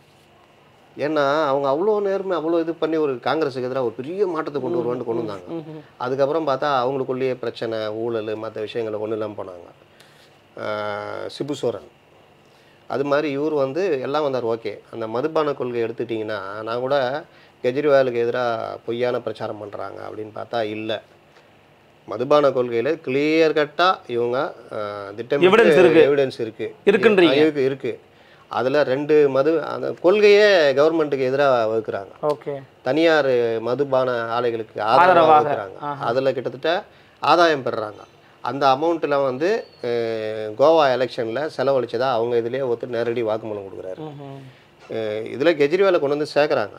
ஏன்னா அவங்க அவ்வளோ நேர்மை அவ்வளோ இது பண்ணி ஒரு காங்கிரஸுக்கு எதிராக ஒரு பெரிய மாற்றத்தை கொண்டு வருவான்னு கொண்டு வந்தாங்க. அதுக்கப்புறம் பார்த்தா அவங்களுக்குள்ளேயே பிரச்சனை, ஊழல், மற்ற விஷயங்களை ஒன்றும் இல்லாமல் போனாங்க. சிபு சோரன் அது மாதிரி இவர் வந்து எல்லாம் வந்தார். ஓகே, அந்த மதுபான கொள்கை எடுத்துட்டிங்கன்னா நான் கூட கெஜ்ரிவாலுக்கு எதிராக பொய்யான பிரச்சாரம் பண்ணுறாங்க அப்படின்னு பார்த்தா இல்லை. மதுபான கொள்கையில் கிளியர் கட்டாக இவங்க திட்டம் எவிடன்ஸ் இருக்குது. அதில் 2 அந்த கொள்கையே கவர்மெண்ட்டுக்கு எதிராக வகுக்கிறாங்க. தனியார் மதுபான ஆலைகளுக்கு ஆதரவாக வகுக்கிறாங்க. அதில் கிட்டத்தட்ட ஆதாயம் பெறுறாங்க. அந்த அமௌண்ட்டில் வந்து கோவா எலெக்ஷனில் செலவழிச்சதா அவங்க இதிலே ஒருத்தர் நேரடி வாக்குமூலம் கொடுக்குறாரு. இதில் கெஜ்ரிவாலை கொண்டு வந்து சேர்க்குறாங்க.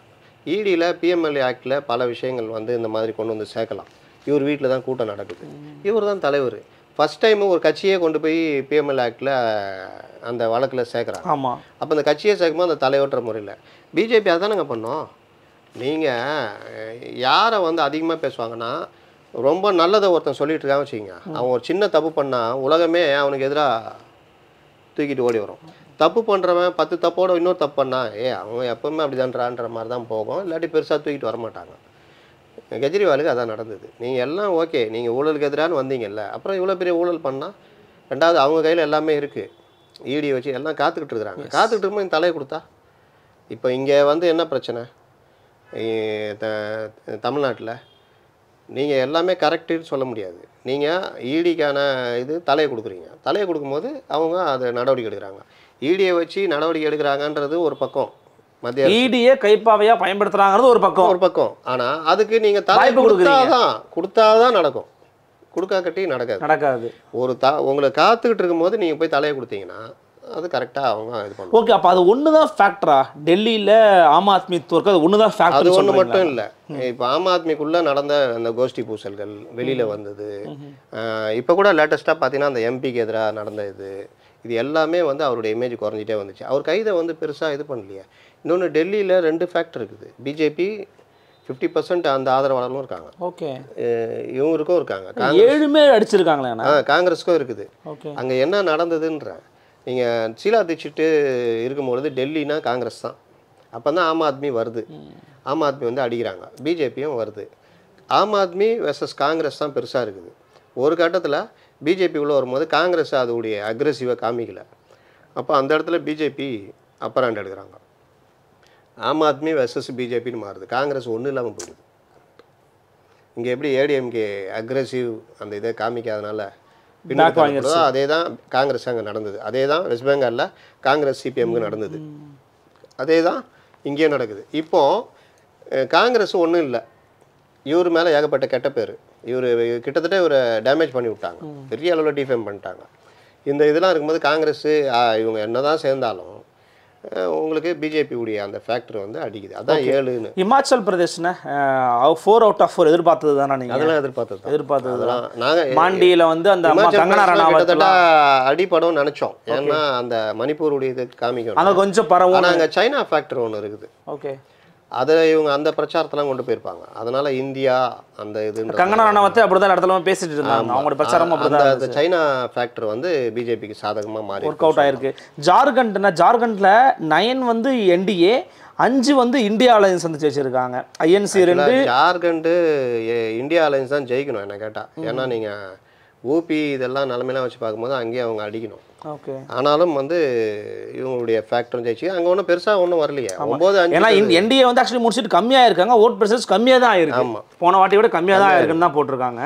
இடியில் பிஎம்எல்ஏ ஆக்டில் பல விஷயங்கள் வந்து இந்த மாதிரி கொண்டு வந்து சேர்க்கலாம். இவர் வீட்டில் தான் கூட்டம் நடக்குது, இவர் தான் தலைவர். ஃபஸ்ட் டைமு ஒரு கட்சியே கொண்டு போய் பிஎம்எல்ஏ ஆக்டில் அந்த வழக்கில் சேர்க்குறாங்க. அப்போ அந்த கட்சியை சேர்க்கும்போது அந்த தலைவற்ற முறையில் பிஜேபி அதுதானங்க பண்ணோம். நீங்கள் யாரை வந்து அதிகமாக பேசுவாங்கன்னா, ரொம்ப நல்லதை ஒருத்தன் சொல்லிட்டு இருக்கான்னு வச்சுக்கிங்க, அவன் ஒரு சின்ன தப்பு பண்ணால் உலகமே அவனுக்கு எதிராக தூக்கிட்டு ஓடி வரும். தப்பு பண்ணுறவன் 10 தப்போட இன்னொரு தப்பு பண்ணா அவன் எப்போவுமே அப்படி தான்றான்ற மாதிரி தான் போகும், இல்லாட்டி பெருசாக தூக்கிட்டு வரமாட்டாங்க. கெஜ்ரிவாலுக்கு அதான் நடந்தது. நீங்கள் எல்லாம் ஓகே, நீங்கள் ஊழலுக்கு எதிரானு வந்தீங்கல்ல, அப்புறம் இவ்வளோ பெரிய ஊழல் பண்ணால், ரெண்டாவது அவங்க கையில் எல்லாமே இருக்குது, ஈடி வச்சு எல்லாம் காத்துக்கிட்டு இருக்கிறாங்க. காத்துக்கிட்டு இருக்கும்போது தலையை கொடுத்தா இப்போ இங்கே வந்து என்ன பிரச்சனை? தமிழ்நாட்டில் நீங்கள் எல்லாமே கரெக்டுன்னு சொல்ல முடியாது. நீங்கள் ஈடிக்கான தலையை கொடுக்குறீங்க. தலையை கொடுக்கும்போது அவங்க அதை நடவடிக்கை எடுக்கிறாங்க. ஈடியை வச்சு நடவடிக்கை எடுக்கிறாங்கன்றது ஒரு பக்கம், மத்திய ஈடியை கைப்பாவையா பயன்படுத்துறாங்கிறது ஒரு பக்கம். ஆனால் அதுக்கு நீங்கள் தலை கொடுத்தாதான் நடக்கும், கொடுக்காக்கட்டி நடக்காது. உங்களை காத்துக்கிட்டு இருக்கும்போது நீங்கள் போய் தலையை கொடுத்தீங்கன்னா அது கரெக்டாக அவங்க இது பண்ணுவாங்க. ஓகே, அப்போ அது ஒன்று தான் ஃபேக்டரா? டெல்லியில் ஆம் ஆத்மி தோற்க அது ஒன்று தான் ஃபேக்டர்? அது ஒன்று மட்டும் இல்லை. இப்போ ஆம் ஆத்மிக்குள்ளே நடந்த அந்த கோஷ்டி பூசல்கள் வெளியில் வந்தது. இப்போ கூட லேட்டஸ்ட்டாக பார்த்தீங்கன்னா அந்த எம்பிக்கு எதிராக நடந்த இது எல்லாமே வந்து அவருடைய இமேஜ் குறைஞ்சிட்டே வந்துச்சு. அவர் கைதை வந்து பெருசாக இது பண்ணலையே. இன்னொன்று டெல்லியில் 2 ஃபேக்டர் இருக்குது. பிஜேபி 50% அந்த ஆதரவாளர்களும் இருக்காங்க. ஓகே, இவங்களுக்கும் இருக்காங்க. 7 அடிச்சிருக்காங்களே. காங்கிரஸுக்கும் இருக்குது. அங்கே என்ன நடந்ததுன்ற நீங்கள் ஷீலா தீட்சித் இருக்கும்பொழுது டெல்லினா காங்கிரஸ் தான். அப்போ தான் ஆம் ஆத்மி வருது. ஆம் ஆத்மி வந்து அடிக்கிறாங்க, பிஜேபியும் வருது. ஆம் ஆத்மி வெர்சஸ் காங்கிரஸ் தான் பெருசாக இருக்குது. ஒரு கட்டத்தில் பிஜேபி உள்ள வரும்போது காங்கிரஸ் அதோடைய அக்ரெசிவாக காமிக்கல. அப்போ அந்த இடத்துல பிஜேபி அப்பர் ஹேண்ட் எடுக்கிறாங்க. ஆம் ஆத்மி வெர்சஸ் பிஜேபின்னு மாறுது. காங்கிரஸ் ஒன்றும் இல்லாமல் போயிடுது. இங்கே எப்படி ஏடிஎம்கே அக்ரெசிவ் அந்த இதை காமிக்காதனால அதே தான் காங்கிரஸ் அங்கே நடந்தது. அதே தான் வெஸ்ட் பெங்காலில் காங்கிரஸ் சிபிஎம்க்கு நடந்தது. அதே தான் இங்கேயும் நடக்குது. இப்போது காங்கிரஸ் ஒன்றும் இல்லை, இவர் மேலே ஏகப்பட்ட கெட்ட பேர். இவர் கிட்டத்தட்ட இவரை டேமேஜ் பண்ணி விட்டாங்க, பெரிய அளவில் டிஃபேம் பண்ணிட்டாங்க. இந்த இதெல்லாம் இருக்கும்போது காங்கிரஸ் இவங்க என்ன தான் சேர்ந்தாலும் உங்களுக்கு பிஜேபி உடைய அந்த ஃபேக்டர் வந்து அடிக்குது. அதான் 7ன்னு. இமாச்சல் பிரதேஷ்னா 4 out of 4 எதிர்பார்த்தது தானே? நீங்கள் அதெல்லாம் எதிர்பார்த்தது தான். நாங்கள் மாண்டியில் வந்து அந்த கங்கனா ரனாவத் அடிப்படும் நினச்சோம். ஏன்னா அந்த மணிப்பூருடைய இது காமிக்கணும், அங்கே கொஞ்சம் பரவும். ஆனால் அங்கே சைனா ஃபேக்டர் ஒன்று இருக்குது. ஓகே, அதை இவங்க அந்த பிரச்சாரத்தெல்லாம் கொண்டு போயிருப்பாங்க. அதனால இந்தியா அந்த இது கங்கனா ரனாவத் அப்படிதான் இடத்துல பேசிட்டு இருந்தாங்க. அவங்களோட பிரச்சாரம் அப்படிதான். அந்த சைனா ஃபேக்டர் வந்து பிஜேபிக்கு சாதகமாக மாறி ஒர்க் அவுட் ஆயிருக்கு. ஜார்க்கண்ட்ல 9 வந்து என்டிஏ, 5 வந்து இந்தியா அலையன்ஸ் வந்து ஜெயிச்சிருக்காங்க. ஐஎன்சி 2. ஜார்க்கண்ட் இந்தியா அலையன்ஸ் தான் ஜெயிக்கணும் என்ன கேட்டால். ஏன்னா நீங்கள் ஊபி இதெல்லாம் நிலமையெல்லாம் வச்சு பார்க்கும்போது அங்கேயே அவங்க அடிக்கணும். ஓகே. ஆனாலும் வந்து இவங்களுடைய ஃபேக்டரும் ஜெயிச்சு அங்கே ஒன்றும் பெருசாக ஒன்றும் வரலையே. 9-5. ஏன்னா என்டிஏ வந்து ஆக்சுவலி முடிச்சுட்டு கம்மியாக இருக்காங்க, ஓட் பெர்சன்டேஜ் கம்மியாக தான் ஆயிருக்கு. ஆமாம், போன வாட்டி விட கம்மியாக தான் ஆயிருக்குன்னு தான் போட்டிருக்காங்க.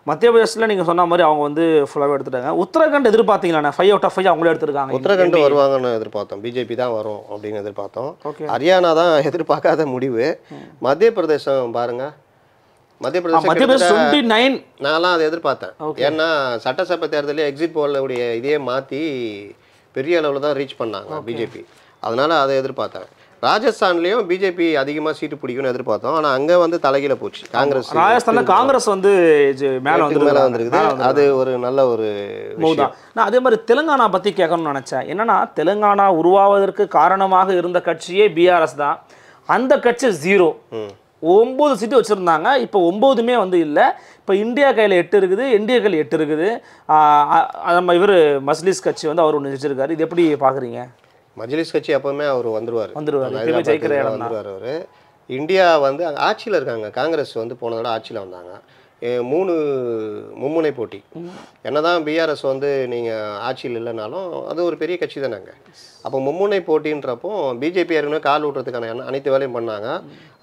மத்திய பிரதேசத்தில் நீங்கள் சொன்ன மாதிரி அவங்க வந்து ஃபுல்லாகவே எடுத்துட்டாங்க. உத்தரகாண்ட் எதிர்பார்த்தீங்களா? 5 out of 5 அவங்களே எடுத்துருக்காங்க. உத்தரகாண்ட் வருவாங்கன்னு எதிர்பார்த்தோம், பிஜேபி தான் வரும் அப்படின்னு எதிர்பார்த்தோம். ஓகே. ஹரியானா தான் எதிர்பார்க்காத முடிவு. மத்திய பிரதேசம் பாருங்க, மத்திய பிரதேசம் 29 நான்லாம் அதை எதிர்பார்த்தேன். ஏன்னா சட்டசபை தேர்தலே எக்ஸிட் போலுடைய இதே மாற்றி பெரிய அளவில் தான் ரீச் பண்ணாங்க பிஜேபி. அதனால அதை எதிர்பார்த்தேன். ராஜஸ்தான்லேயும் பிஜேபி அதிகமாக சீட்டு பிடிக்கும்னு எதிர்பார்த்தோம். ஆனால் அங்கே வந்து தலைகீழ போச்சு. காங்கிரஸ் ராஜஸ்தானில் காங்கிரஸ் வந்து மேலே வந்துருக்குது. அது ஒரு நல்ல ஒரு விஷயம். நான் அதே மாதிரி தெலுங்கானா பற்றி கேட்கணும்னு நினச்சேன். என்னன்னா தெலுங்கானா உருவாவதற்கு காரணமாக இருந்த கட்சியே பிஆர்எஸ் தான். அந்த கட்சி 0, 9 சீட்டு வச்சுருந்தாங்க. இப்போ 9மே வந்து இல்லை. இப்போ இந்தியா கையில் 8 இருக்குது, என்டிஏ கையில் 8 இருக்குது. நம்ம இவர் மஜ்லிஸ் கட்சி வந்து அவர் ஒன்று வச்சிருக்காரு. இது எப்படி பார்க்குறீங்க? மஜ்லிஸ் கட்சி எப்பவுமே அவர் வந்துருவார். ஜெயிக்கிற இடம் வந்துருவார் அவர். இந்தியா வந்து ஆட்சியில் இருக்காங்க. காங்கிரஸ் வந்து போன தடவை ஆட்சியில் வந்தாங்க. 3 மும்முனை போட்டி. என்னதான் பிஆர்எஸ் வந்து நீங்கள் ஆட்சியில் இல்லைனாலும் அது ஒரு பெரிய கட்சி தானேங்க. அப்போ மும்முனை போட்டின்றப்போ பிஜேபி ஏற்கனவே கால் விட்டுறதுக்கான அனைத்து வேலையும் பண்ணாங்க.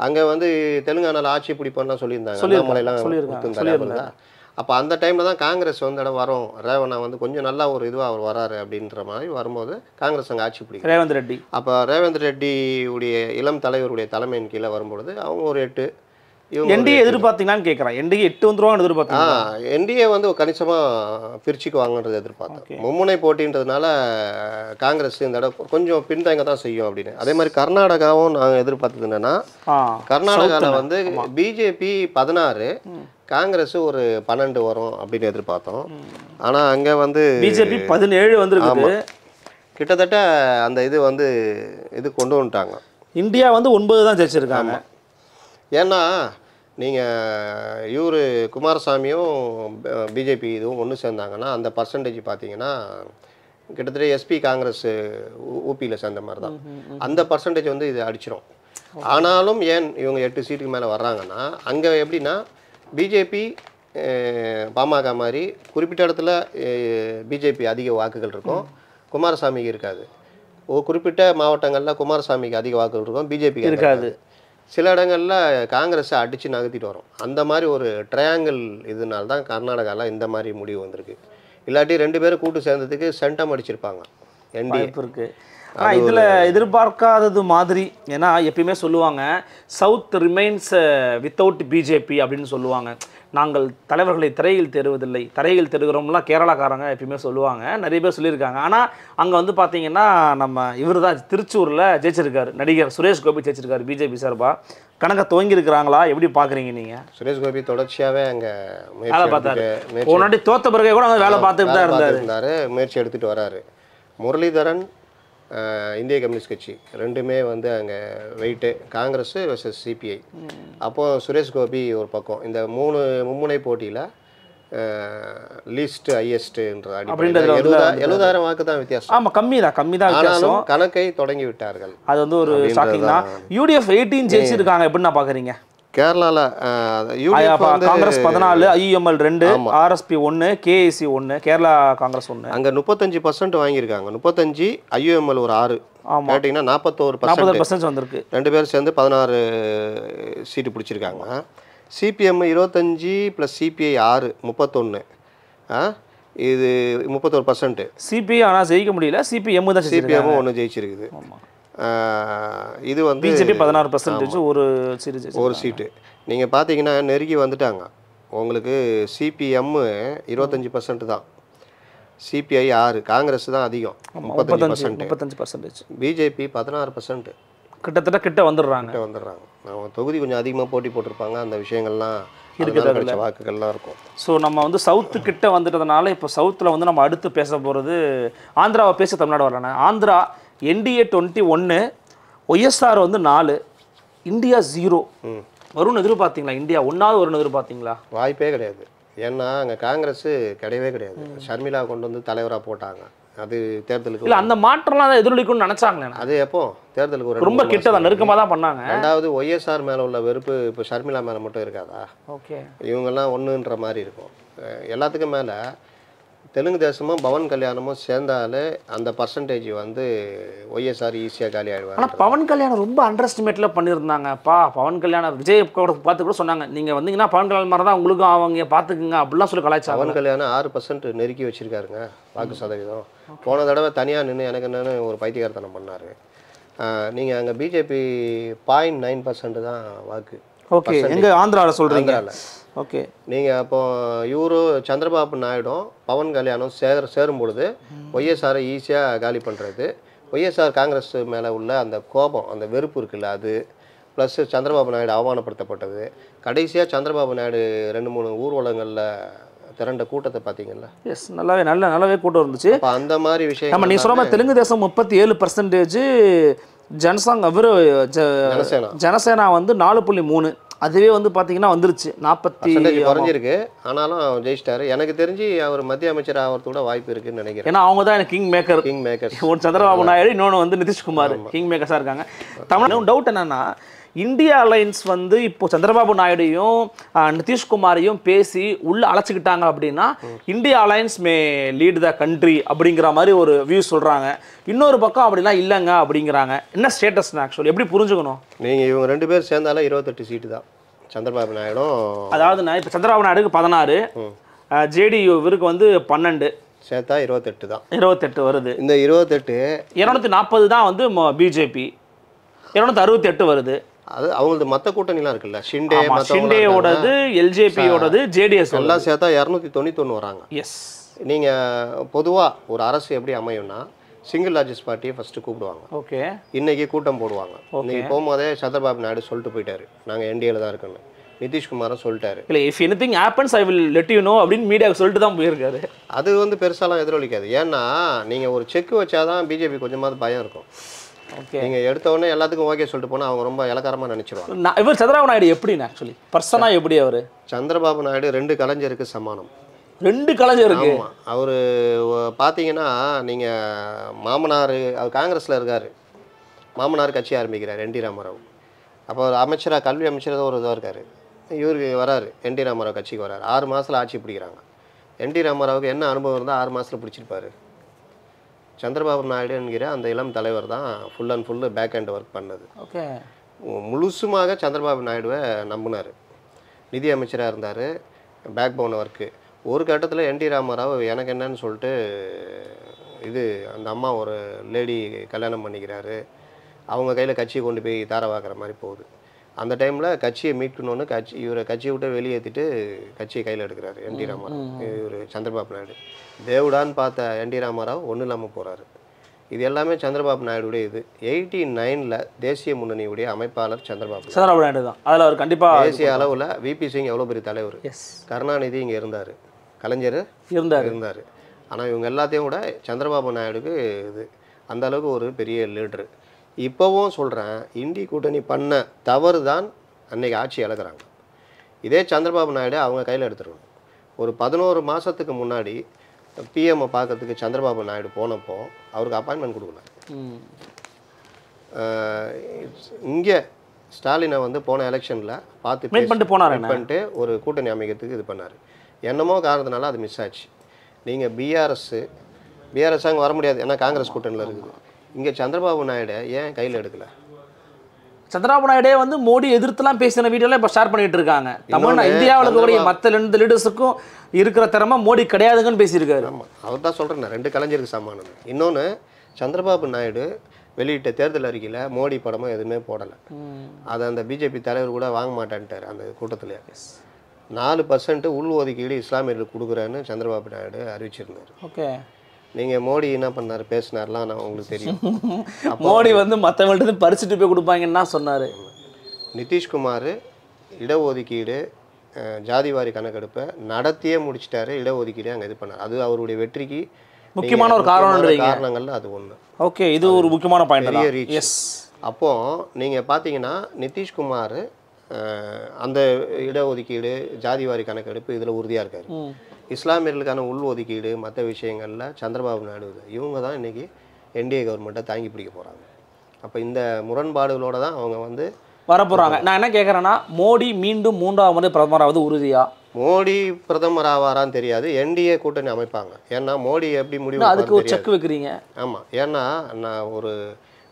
அங்கே வந்து தெலுங்கானாவில் ஆட்சி பிடிப்போம்லாம் சொல்லியிருந்தாங்க. அப்போ அந்த டைமில் தான் காங்கிரஸ் வந்து இடம் வரும், ரேவண்ணா வந்து கொஞ்சம் நல்லா ஒரு இதுவாக அவர் வராரு அப்படின்ற மாதிரி வரும்போது காங்கிரஸ் அங்கே ஆட்சி பிடிக்கும். ரேவந்த் ரெட்டி. அப்போ ரேவந்த் ரெட்டி உடைய இளம் தலைவருடைய தலைமையின் கீழே வரும்பொழுது அவங்க ஒரு 8, என்டிஏ எதிர்பார்த்தீங்களான்னு கேட்குறேன். என்டிஏ 8 வந்துருவாங்கன்னு எதிர்பார்த்தீங்க? என்டிஏ வந்து கணிசமாக பிரிச்சுக்குவாங்கன்றது எதிர்பார்த்தேன். மும்முனை போட்டின்றதுனால காங்கிரஸ் இந்த இடம் கொஞ்சம் பின்தங்க தான் செய்யும் அப்படின்னு. அதே மாதிரி கர்நாடகாவும் நாங்கள் எதிர்பார்த்தது என்னன்னா, கர்நாடகாவில் வந்து பிஜேபி 16, காங்கிரஸ் ஒரு 12 வரும் அப்படின்னு எதிர்பார்த்தோம். ஆனால் அங்கே வந்து பிஜேபி 17 வந்துருக்கு. கிட்டத்தட்ட அந்த இது வந்து இது கொண்டு வந்துட்டாங்க. இந்தியா வந்து 9 தான் ஜெயிச்சிருக்காங்க. ஏன்னா நீங்கள் இவர் குமாரசாமியும் பிஜேபி இதுவும் ஒன்று சேர்ந்தாங்கன்னா அந்த பர்சன்டேஜ் பார்த்தீங்கன்னா கிட்டத்தட்ட எஸ்பி காங்கிரஸ் ஊபியில் சேர்ந்த மாதிரி தான். அந்த பர்சன்டேஜ் வந்து இது அடிச்சிடும். ஆனாலும் ஏன் இவங்க 8 சீட்டுக்கு மேலே வர்றாங்கன்னா, அங்கே எப்படின்னா பிஜேபி பாமக மாதிரி குறிப்பிட்ட இடத்துல பிஜேபி அதிக வாக்குகள் இருக்கும், குமாரசாமிக்கு இருக்காது. குறிப்பிட்ட மாவட்டங்களில் குமாரசாமிக்கு அதிக வாக்குகள் இருக்கும், பிஜேபிக்கு இருக்காது. சில இடங்களில் காங்கிரஸை அடித்து நகர்த்திட்டு வரும். அந்த மாதிரி ஒரு ட்ரையாங்கிள் இதனால தான் கர்நாடகாவில் இந்த மாதிரி முடிவு வந்திருக்கு. இல்லாட்டி 2 பேரும் கூட்டு சேர்ந்ததுக்கு சென்டம் அடிச்சிருப்பாங்க. என்டிஏ இருக்குது. ஆனால் இதில் எதிர்பார்க்காதது மாதிரி, ஏன்னா எப்பயுமே சொல்லுவாங்க சவுத் ரிமைன்ஸ் வித்தவுட் பிஜேபி அப்படின்னு சொல்லுவாங்க. நாங்கள் தலைவர்களை திரையில் தேடுவதில்லை, தரையில் தேடுகிறோம்லாம் கேரளாக்காரங்க எப்பயுமே சொல்லுவாங்க. நிறைய பேர் சொல்லியிருக்காங்க. ஆனால் அங்கே வந்து பார்த்தீங்கன்னா நம்ம இவர் தான் திருச்சூரில் ஜெயிச்சிருக்காரு, நடிகர் சுரேஷ் கோபி ஜெயிச்சிருக்காரு பிஜேபி சார்பாக. கணக்கை துவங்கியிருக்கிறாங்களா, எப்படி பார்க்குறீங்க நீங்கள்? சுரேஷ் கோபி தொடர்ச்சியாகவே அங்கே வேலை பார்த்தாரு. முன்னாடி தோத்த பிறகு கூட அங்கே வேலை பார்த்துட்டு தான் இருந்தார், முயற்சி எடுத்துகிட்டு வராரு. முரளிதரன் இந்திய கம்யூனிஸ்ட் கட்சி ரெண்டுமே வந்து அங்கே வெயிட்டு, காங்கிரஸ் வெர்சஸ் சிபிஐ. அப்போது சுரேஷ் கோபி ஒரு பக்கம். இந்த 3 மும்முனை போட்டியில் லீஸ்ட் ஹையஸ்ட்ன்ற அடிப்படையில் 70,000 வாக்கு தான் வித்தியாசம். ஆமாம், கம்மி தான். ஆனாலும் கணக்கை தொடங்கி விட்டார்கள். அது வந்து ஒரு ஷாக்கிங் தான். யூடிஎஃப் 18 ஜெயிச்சிருக்காங்க. எப்படின்னா பார்க்குறீங்க? கேரளாவில் Congress 14, IUML 2, RSP 1, KAC 1, Kerala Congress 1. அங்கே 35% வாங்கியிருக்காங்க. 35, ஐயுஎம்எல் ஒரு 6. கேட்டிங்கன்னா 41% வந்திருக்கு. 2 பேரும் சேர்ந்து 16 சீட்டு பிடிச்சிருக்காங்க. CPM 25 + CBI 6, 31. இது 31%. சிபிஐ ஆனால் ஜெயிக்க முடியல, சிபிஎம் தான். சிபிஎம் 1 ஜெயிச்சிருக்குது. இது வந்து பிஜேபி 16%, ஒரு சீட்டு. நீங்கள் பார்த்தீங்கன்னா நெருங்கி வந்துட்டாங்க. உங்களுக்கு சிபிஎம் 25% தான், சிபிஐ 6, காங்கிரஸ் தான் அதிகம் 35%, பிஜேபி 16%. கிட்ட வந்துடுறாங்க. அவங்க தொகுதி கொஞ்சம் அதிகமாக போட்டி போட்டிருப்பாங்க. அந்த விஷயங்கள்லாம் இருக்கிற வாக்குகள்லாம் இருக்கும். ஸோ நம்ம வந்து சவுத்து கிட்ட வந்துட்டதுனால இப்போ சவுத்தில் வந்து நம்ம அடுத்து பேச போகிறது ஆந்திராவை பேச தமிழ்நாடு வரலானே. ஆந்திரா என்டிஏ 21, ஒய்எஸ்ஆர் வந்து 4, இந்தியா 0 வரும்னு எதிர்பார்த்தீங்களா? இந்தியா 1வது வரும்னு எதிர்பார்த்தீங்களா? வாய்ப்பே கிடையாது. ஏன்னா அங்கே காங்கிரஸ் கிடையவே கிடையாது. ஷர்மிளா கொண்டு வந்து தலைவராக போட்டாங்க. அது தேர்தலுக்கு இல்லை, அந்த மாற்றம்லாம் அதை எதிரொலிக்கும்னு நினச்சாங்களே. அது எப்போ தேர்தலுக்கு ஒரு ரொம்ப கிட்ட தான், நெருக்கமாக தான் பண்ணாங்க. ரெண்டாவது ஒய்எஸ்ஆர் மேலே உள்ள வெறுப்பு இப்போ ஷர்மிளா மேலே மட்டும் இருக்காதா? ஓகே, இவங்கெல்லாம் ஒன்றுன்ற மாதிரி இருக்கும். எல்லாத்துக்கும் மேலே தெலுங்கு தேசமும் பவன் கல்யாணமும் சேர்ந்தாலே அந்த பர்சன்டேஜ் வந்து ஒய்எஸ்ஆர் ஈஸியாக காலி ஆகிடுவாங்க. ஆனால் பவன் கல்யாணம் ரொம்ப அண்டர் எஸ்டிமேட்டில் பண்ணியிருந்தாங்கப்பா. பவன் கல்யாணம் விஜய் பார்த்து கூட சொன்னாங்க, நீங்கள் வந்தீங்கன்னா பவன் கல்யாணம் மாதிரி தான் உங்களுக்கும் அவங்க பார்த்துக்குங்க அப்படிலாம் சொல்லி கலாய்ச்சாங்க. பவன் கல்யாணம் 6% நெருக்கி வச்சுருக்காருங்க வாக்கு சதவீதம். போன தடவை தனியாக நின்று எனக்கு என்னென்னு ஒரு பைத்தியகாரத்தனம் பண்ணார். நீங்கள் அங்கே பிஜேபி 0.9% தான் வாக்கு. ஓகே, எங்கே ஆந்திராவில் சொல்கிறீங்க? ஓகே, நீங்கள் அப்போ இவரு சந்திரபாபு நாயுடும் பவன் கல்யாணம் சேரும் பொழுது ஒய்எஸ்ஆரை ஈஸியாக காலி பண்ணுறது. ஒய்எஸ்ஆர் காங்கிரஸ் மேலே உள்ள அந்த கோபம், அந்த வெறுப்பு இருக்குல்ல, அது ப்ளஸ் சந்திரபாபு நாயுடு அவமானப்படுத்தப்பட்டது. கடைசியாக சந்திரபாபு நாயுடு 2-3 ஊர்வலங்களில் திரண்ட கூட்டத்தை பார்த்தீங்கல்ல? எஸ், நல்லாவே கூட்டம் இருந்துச்சு. அப்போ அந்த மாதிரி விஷயம் நம்ம நீ சொல்கிற மாதிரி தெலுங்கு தேசம் 37%, ஜனசங் அவர் ஜனசேனா வந்து 4.3, அதுவே வந்து பார்த்தீங்கன்னா வந்துருச்சு 40% குறைஞ்சிருக்கு. ஆனாலும் ஜெயிச்சிட்டாரு. எனக்கு தெரிஞ்சு அவர் மத்திய அமைச்சர் ஆகிறதுக்கு கூட வாய்ப்பு இருக்குன்னு நினைக்கிறேன். ஏன்னா அவங்க தான் எனக்கு கிங் மேக்கர். ஒரு சந்திரபாபு நாயுடு, இன்னொன்று வந்து நிதிஷ்குமார் கிங் மேக்கர்ஸாக இருக்காங்க. தமிழ் டவுட் என்னன்னா, இந்தியா அலையன்ஸ் வந்து இப்போ சந்திரபாபு நாயுடையும் நிதிஷ்குமாரையும் பேசி உள்ள அழைச்சிக்கிட்டாங்க அப்படின்னா India alliance May lead the country அப்படிங்கிற மாதிரி ஒரு வியூ சொல்கிறாங்க. இன்னொரு பக்கம் அப்படிலாம் இல்லைங்க அப்படிங்கிறாங்க. என்ன ஸ்டேட்டஸ்னா ஆக்சுவலி எப்படி புரிஞ்சுக்கணும்? நீங்கள் இவங்க 2 பேர் சேர்ந்தாலே 28 சீட்டு தான் சந்திரபாபு நாயுடும். அதாவது நான் இப்போ சந்திரபாபு நாயுடுக்கு 16, ஜேடியு இவருக்கு வந்து 12 சேர்த்தா 28 தான். 28 வருது. இந்த 28 240 தான் வந்து பிஜேபி, 268 வருது. அது அவங்களது மற்ற கூட்டணிலாம் இருக்குல்ல, ஷிண்டேயோடது, எல்ஜேபியோடது, ஜேடிஎஸ் எல்லாம் சேர்த்தா 291 வராங்க. எஸ். நீங்கள் பொதுவாக ஒரு அரசு எப்படி அமையும்னா சிங்கிள் லார்ஜஸ்ட் பார்ட்டியை ஃபஸ்ட்டு கூப்பிடுவாங்க. ஓகே, இன்னைக்கு கூட்டம் போடுவாங்க. இன்னைக்கு போகும்போதே சந்திரபாபு நாயுடு சொல்லிட்டு போயிட்டாரு, நாங்கள் என்டிஏல தான் இருக்கணும். நிதிஷ்குமாரும் சொல்லிட்டாரு, இல்லை if anything happens I will let you know அப்படின்னு மீடியாவுக்கு சொல்லிட்டு தான் போயிருக்காரு. அது வந்து பெருசாலாம் எதிரொலிக்காது. ஏன்னா நீங்கள் ஒரு செக் வச்சாதான் பிஜேபி கொஞ்சமாவது பயம் இருக்கும். ஓகே, நீங்கள் எடுத்த உடனே எல்லாத்துக்கும் ஓகே சொல்லிட்டு போனால் அவங்க ரொம்ப இலக்காரமாக நினச்சிருவாங்க. இவர் சந்திரபாபு நாயுடு எப்படின்னு ஆக்சுவலி பர்சனாக எப்படி அவர்? சந்திரபாபு நாயுடு 2 கலைஞருக்கு சமானம். 2 கலைஞருக்கு. ஆமாம், அவர் பார்த்தீங்கன்னா நீங்கள் மாமனார், அவர் காங்கிரஸில் இருக்கார், மாமனார் கட்சி ஆரம்பிக்கிறார் என்டி ராமராவ். அப்போ ஒரு அமைச்சராக, கல்வி அமைச்சராக ஒரு இதாக இருக்கார். இவருக்கு வராரு, என்டி ராமராவ் கட்சிக்கு வராரு. 6 மாதத்தில் ஆட்சி பிடிக்கிறாங்க. என்டி ராமராவுக்கு என்ன அனுபவம் இருந்தால் 6 மாதத்தில் பிடிச்சிருப்பாரு. சந்திரபாபு நாயுடு என்கிற அந்த இளம் தலைவர் தான் full and full back hand work பண்ணது. ஓகே, முழுசுமாக சந்திரபாபு நாயுடுவை நம்பினார். நிதி அமைச்சராக இருந்தார், பேக் போன் ஒர்க்கு. ஒரு கட்டத்தில் என்டி ராமராவ் எனக்கு என்னன்னு சொல்லிட்டு இது அந்த அம்மா ஒரு லேடி கல்யாணம் பண்ணிக்கிறாரு. அவங்க கையில் கட்சியை கொண்டு போய் தாரவாக்குற மாதிரி போகுது. அந்த டைமில் கட்சியை மீட்கணுன்னு இவரை கட்சியை விட்டு வெளியேற்றிட்டு கட்சியை கையில் எடுக்கிறாரு என்டி ராமராவ். இவர் சந்திரபாபு நாயுடு தேவுடான்னு பார்த்த என்டி ராமராவ் ஒன்றும் இல்லாமல் போகிறாரு. இது எல்லாமே சந்திரபாபு நாயுடைய இது. 89ல் தேசிய முன்னணியுடைய அமைப்பாளர் சந்திரபாபு நாயுடு தான். அதில் அவர் கண்டிப்பாக தேசிய அளவில் விபி சிங் எவ்வளோ பெரிய தலைவர், கருணாநிதி இங்கே இருந்தார், கலைஞர் இருந்தார். ஆனால் இவங்க எல்லாத்தையும் கூட சந்திரபாபு நாயுடுக்கு இது அந்த அளவுக்கு ஒரு பெரிய லீடரு. இப்போவும் சொல்கிறேன், இந்தி கூட்டணி பண்ண தவறு தான் அன்றைக்கி ஆட்சி இழக்கிறாங்க. இதே சந்திரபாபு நாயுடு அவங்க கையில் எடுத்துருக்கணும். ஒரு 11 மாதத்துக்கு முன்னாடி பிஎம்ஐ பார்க்கறதுக்கு சந்திரபாபு நாயுடு போனப்போ அவருக்கு அப்பாயின்மெண்ட் கொடுக்கல. இங்கே ஸ்டாலினை வந்து போன எலெக்ஷனில் பார்த்து பண்ணிட்டு ஒரு கூட்டணி அமைக்கிறதுக்கு இது பண்ணார். என்னமோ காரணத்தினால அது மிஸ் ஆச்சு. நீங்கள் பிஆர்எஸ் அங்கே வர முடியாது, ஏன்னா காங்கிரஸ் கூட்டணியில் இருக்குது. இங்கே சந்திரபாபு நாயுடு ஏன் கையில் எடுக்கலை? சந்திரபாபு நாயுடே வந்து மோடி எதிர்த்துலாம் பேசின வீடியோலாம் இப்போ ஷேர் பண்ணிட்டு இருக்காங்க. இந்தியாவில் இருக்கக்கூடிய மற்ற 2 லீடர்ஸுக்கும் இருக்கிற திறமை மோடி கிடையாதுங்கன்னு பேசியிருக்காரு. ஆமாம், அவர் தான் சொல்கிறேன், 2 கலைஞருக்கு சமானம். இன்னொன்று, சந்திரபாபு நாயுடு வெளியிட்ட தேர்தல் அறிக்கையில் மோடி படமும் எதுவுமே போடலை. அதை அந்த பிஜேபி தலைவர் கூட வாங்க மாட்டேன்ட்டார் அந்த கூட்டத்தில். 4% உள் ஒதுக்கீடு இஸ்லாமியர்களுக்கு கொடுக்குறேன்னு சந்திரபாபு நாயுடு அறிவிச்சிருந்தார். ஓகே, நீங்கள் மோடி என்ன பண்ணார், பேசினார்லாம் நான் உங்களுக்கு தெரியும். மோடி வந்து மற்றவங்கள்ட்ட பறிச்சுட்டு போய் கொடுப்பாங்கன்னா சொன்னார். நிதிஷ்குமார் இடஒதுக்கீடு ஜாதிவாரி கணக்கெடுப்பை நடத்தியே முடிச்சிட்டாரு. இடஒதுக்கீடு அங்கே இது பண்ணார். அது அவருடைய வெற்றிக்கு முக்கியமான ஒரு காரணங்கள்ல அது ஒன்று. ஓகே, இது ஒரு முக்கியமான பாயிண்ட். எஸ், அப்போது நீங்கள் பார்த்தீங்கன்னா நிதிஷ்குமார் அந்த இடஒதுக்கீடு ஜாதிவாரி கணக்கெடுப்பு இதில் உறுதியாக இருக்கார். இஸ்லாமியர்களுக்கான உள்ஒதுக்கீடு மற்ற விஷயங்களில் சந்திரபாபு நாயுடு இவங்க தான் இன்றைக்கி என்டிஏ கவர்மெண்ட்டை தாங்கி பிடிக்க போகிறாங்க. அப்போ இந்த முரண்பாடுகளோடு தான் அவங்க வந்து வரப்போகிறாங்க. நான் என்ன கேட்குறேன்னா, மோடி மீண்டும் 3வது முறை பிரதமராவது உறுதியா? மோடி பிரதமர் ஆவாரான்னு தெரியாது, என்டிஏ கூட்டணி அமைப்பாங்க. ஏன்னா மோடி எப்படி முடிவு அதுக்கு ஒரு செக் வைக்கிறீங்க. ஆமாம், ஏன்னா நான் ஒரு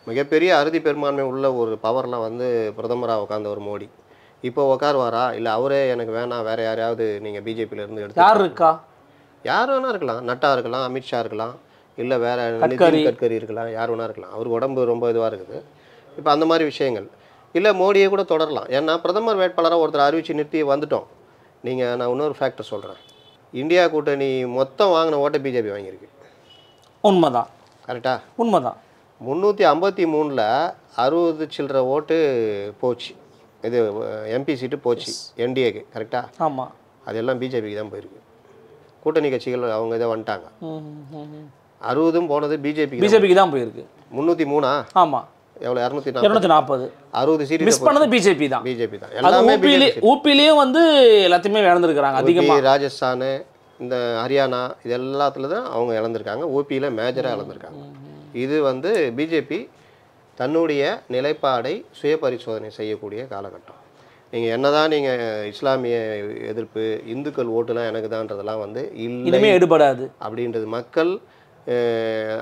மிகப்பெரிய அறுதி பெரும்பான்மை உள்ள ஒரு பவரில் வந்து பிரதமராக உட்காந்த ஒரு மோடி இப்போ உட்காருவாரா, இல்லை அவரே எனக்கு வேணாம் வேறு யாரையாவது நீங்கள் பிஜேபியிலேருந்து எடுத்து யார் இருக்கா? யார் வேணா இருக்கலாம், நட்டா இருக்கலாம், அமித்ஷா இருக்கலாம், இல்லை வேற நிதின் கட்கரி இருக்கலாம், யார் வேணா இருக்கலாம். அவருக்கு உடம்பு ரொம்ப இதுவாக இருக்குது. இப்போ அந்த மாதிரி விஷயங்கள் இல்லை மோடியை கூட தொடரலாம். ஏன்னா பிரதமர் வேட்பாளராக ஒருத்தர் அறிவிச்சு நிறுத்தி வந்துட்டோம். நான் இன்னொரு ஃபேக்டர் சொல்கிறேன். இந்தியா கூட்டணி மொத்தம் வாங்கின ஓட்டை பிஜேபி வாங்கியிருக்கு. உண்மைதான். கரெக்டா? உண்மைதான். 353ல் 60 சில்லற ஓட்டு போச்சு. இது எம்பி சீட்டு போச்சு என்டிஏக்கு. கரெக்டா? ஆமாம். அதெல்லாம் பிஜேபிக்கு தான் போயிருக்கு. கூட்டணி கட்சிகள் அவங்க இதை வந்துட்டாங்க. 60 போனது பிஜேபிக்கு தான் போயிருக்கு. 303. ஆமாம். எவ்வளோ? 240. 60 சீட்டு மிஸ் பண்ணது பிஜேபி தான். எல்லாமே ஊபிலையும் வந்து எல்லாத்தையுமே இழந்திருக்கிறாங்க அதிகமாக. ராஜஸ்தான், இந்த ஹரியானா, இது எல்லாத்துல தான் அவங்க இழந்திருக்காங்க. ஊபியில் மேஜராக இழந்திருக்காங்க. இது வந்து பிஜேபி தன்னுடைய நிலைப்பாடை சுய பரிசோதனை செய்யக்கூடிய காலகட்டம். நீங்கள் என்னதான் நீங்கள் இஸ்லாமிய எதிர்ப்பு, இந்துக்கள் ஓட்டுலாம் எனக்கு தான்றதெல்லாம் வந்து இல்லை, எடுபடாது அப்படின்றது மக்கள்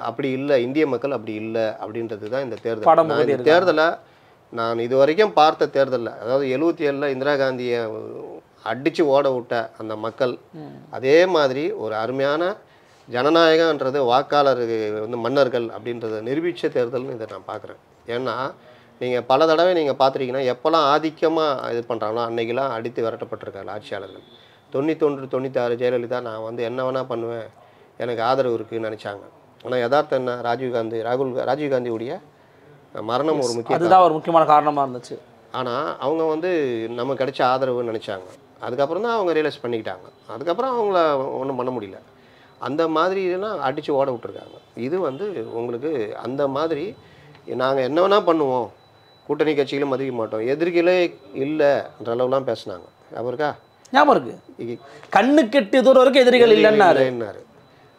அப்படி இல்லை, இந்திய மக்கள் அப்படி இல்லை அப்படின்றது தான் இந்த தேர்தல். இந்த தேர்தலை நான் இது வரைக்கும் பார்த்த தேர்தலில், அதாவது 77ல் இந்திரா காந்தியை அடித்து ஓட விட்ட அந்த மக்கள் அதே மாதிரி ஒரு அருமையான ஜனநாயகன்றது வாக்காளருக்கு வந்து மன்னர்கள் அப்படின்றத நிரூபித்த தேர்தல்னு இதை நான் பார்க்குறேன். ஏன்னா நீங்கள் பல தடவை நீங்கள் பார்த்துருக்கீங்கன்னா எப்போல்லாம் ஆதிக்கமாக இது பண்ணுறாங்களோ அன்றைக்கெல்லாம் அடித்து விரட்டப்பட்டிருக்காங்க ஆட்சியாளர்கள். 91, 96 ஜெயலலிதா நான் வந்து என்ன வேணால் பண்ணுவேன், எனக்கு ஆதரவு இருக்குதுன்னு நினச்சாங்க. ஆனால் யதார்த்தம் என்ன, ராஜீவ்காந்தியுடைய மரணம் ஒரு முக்கியமான காரணமாக இருந்துச்சு. ஆனால் அவங்க வந்து நமக்கு கிடைச்ச ஆதரவுன்னு நினச்சாங்க. அதுக்கப்புறம் தான் அவங்க ரியலைஸ் பண்ணிக்கிட்டாங்க. அதுக்கப்புறம் அவங்கள ஒன்றும் பண்ண முடியல. அந்த மாதிரிலாம் அடித்து ஓட விட்டுருக்காங்க. இது வந்து உங்களுக்கு அந்த மாதிரி நாங்கள் என்ன வேணால் பண்ணுவோம், கூட்டணி கட்சிகளும் மதிக்க மாட்டோம், எதிர்களே இல்லைன்ற அளவுலாம் பேசினாங்க. அவருக்கா ஞாபகம் இருக்கு? கண்ணு கெட்டி தூரம் வரைக்கும் எதிரிகள் இல்லைன்னாரு.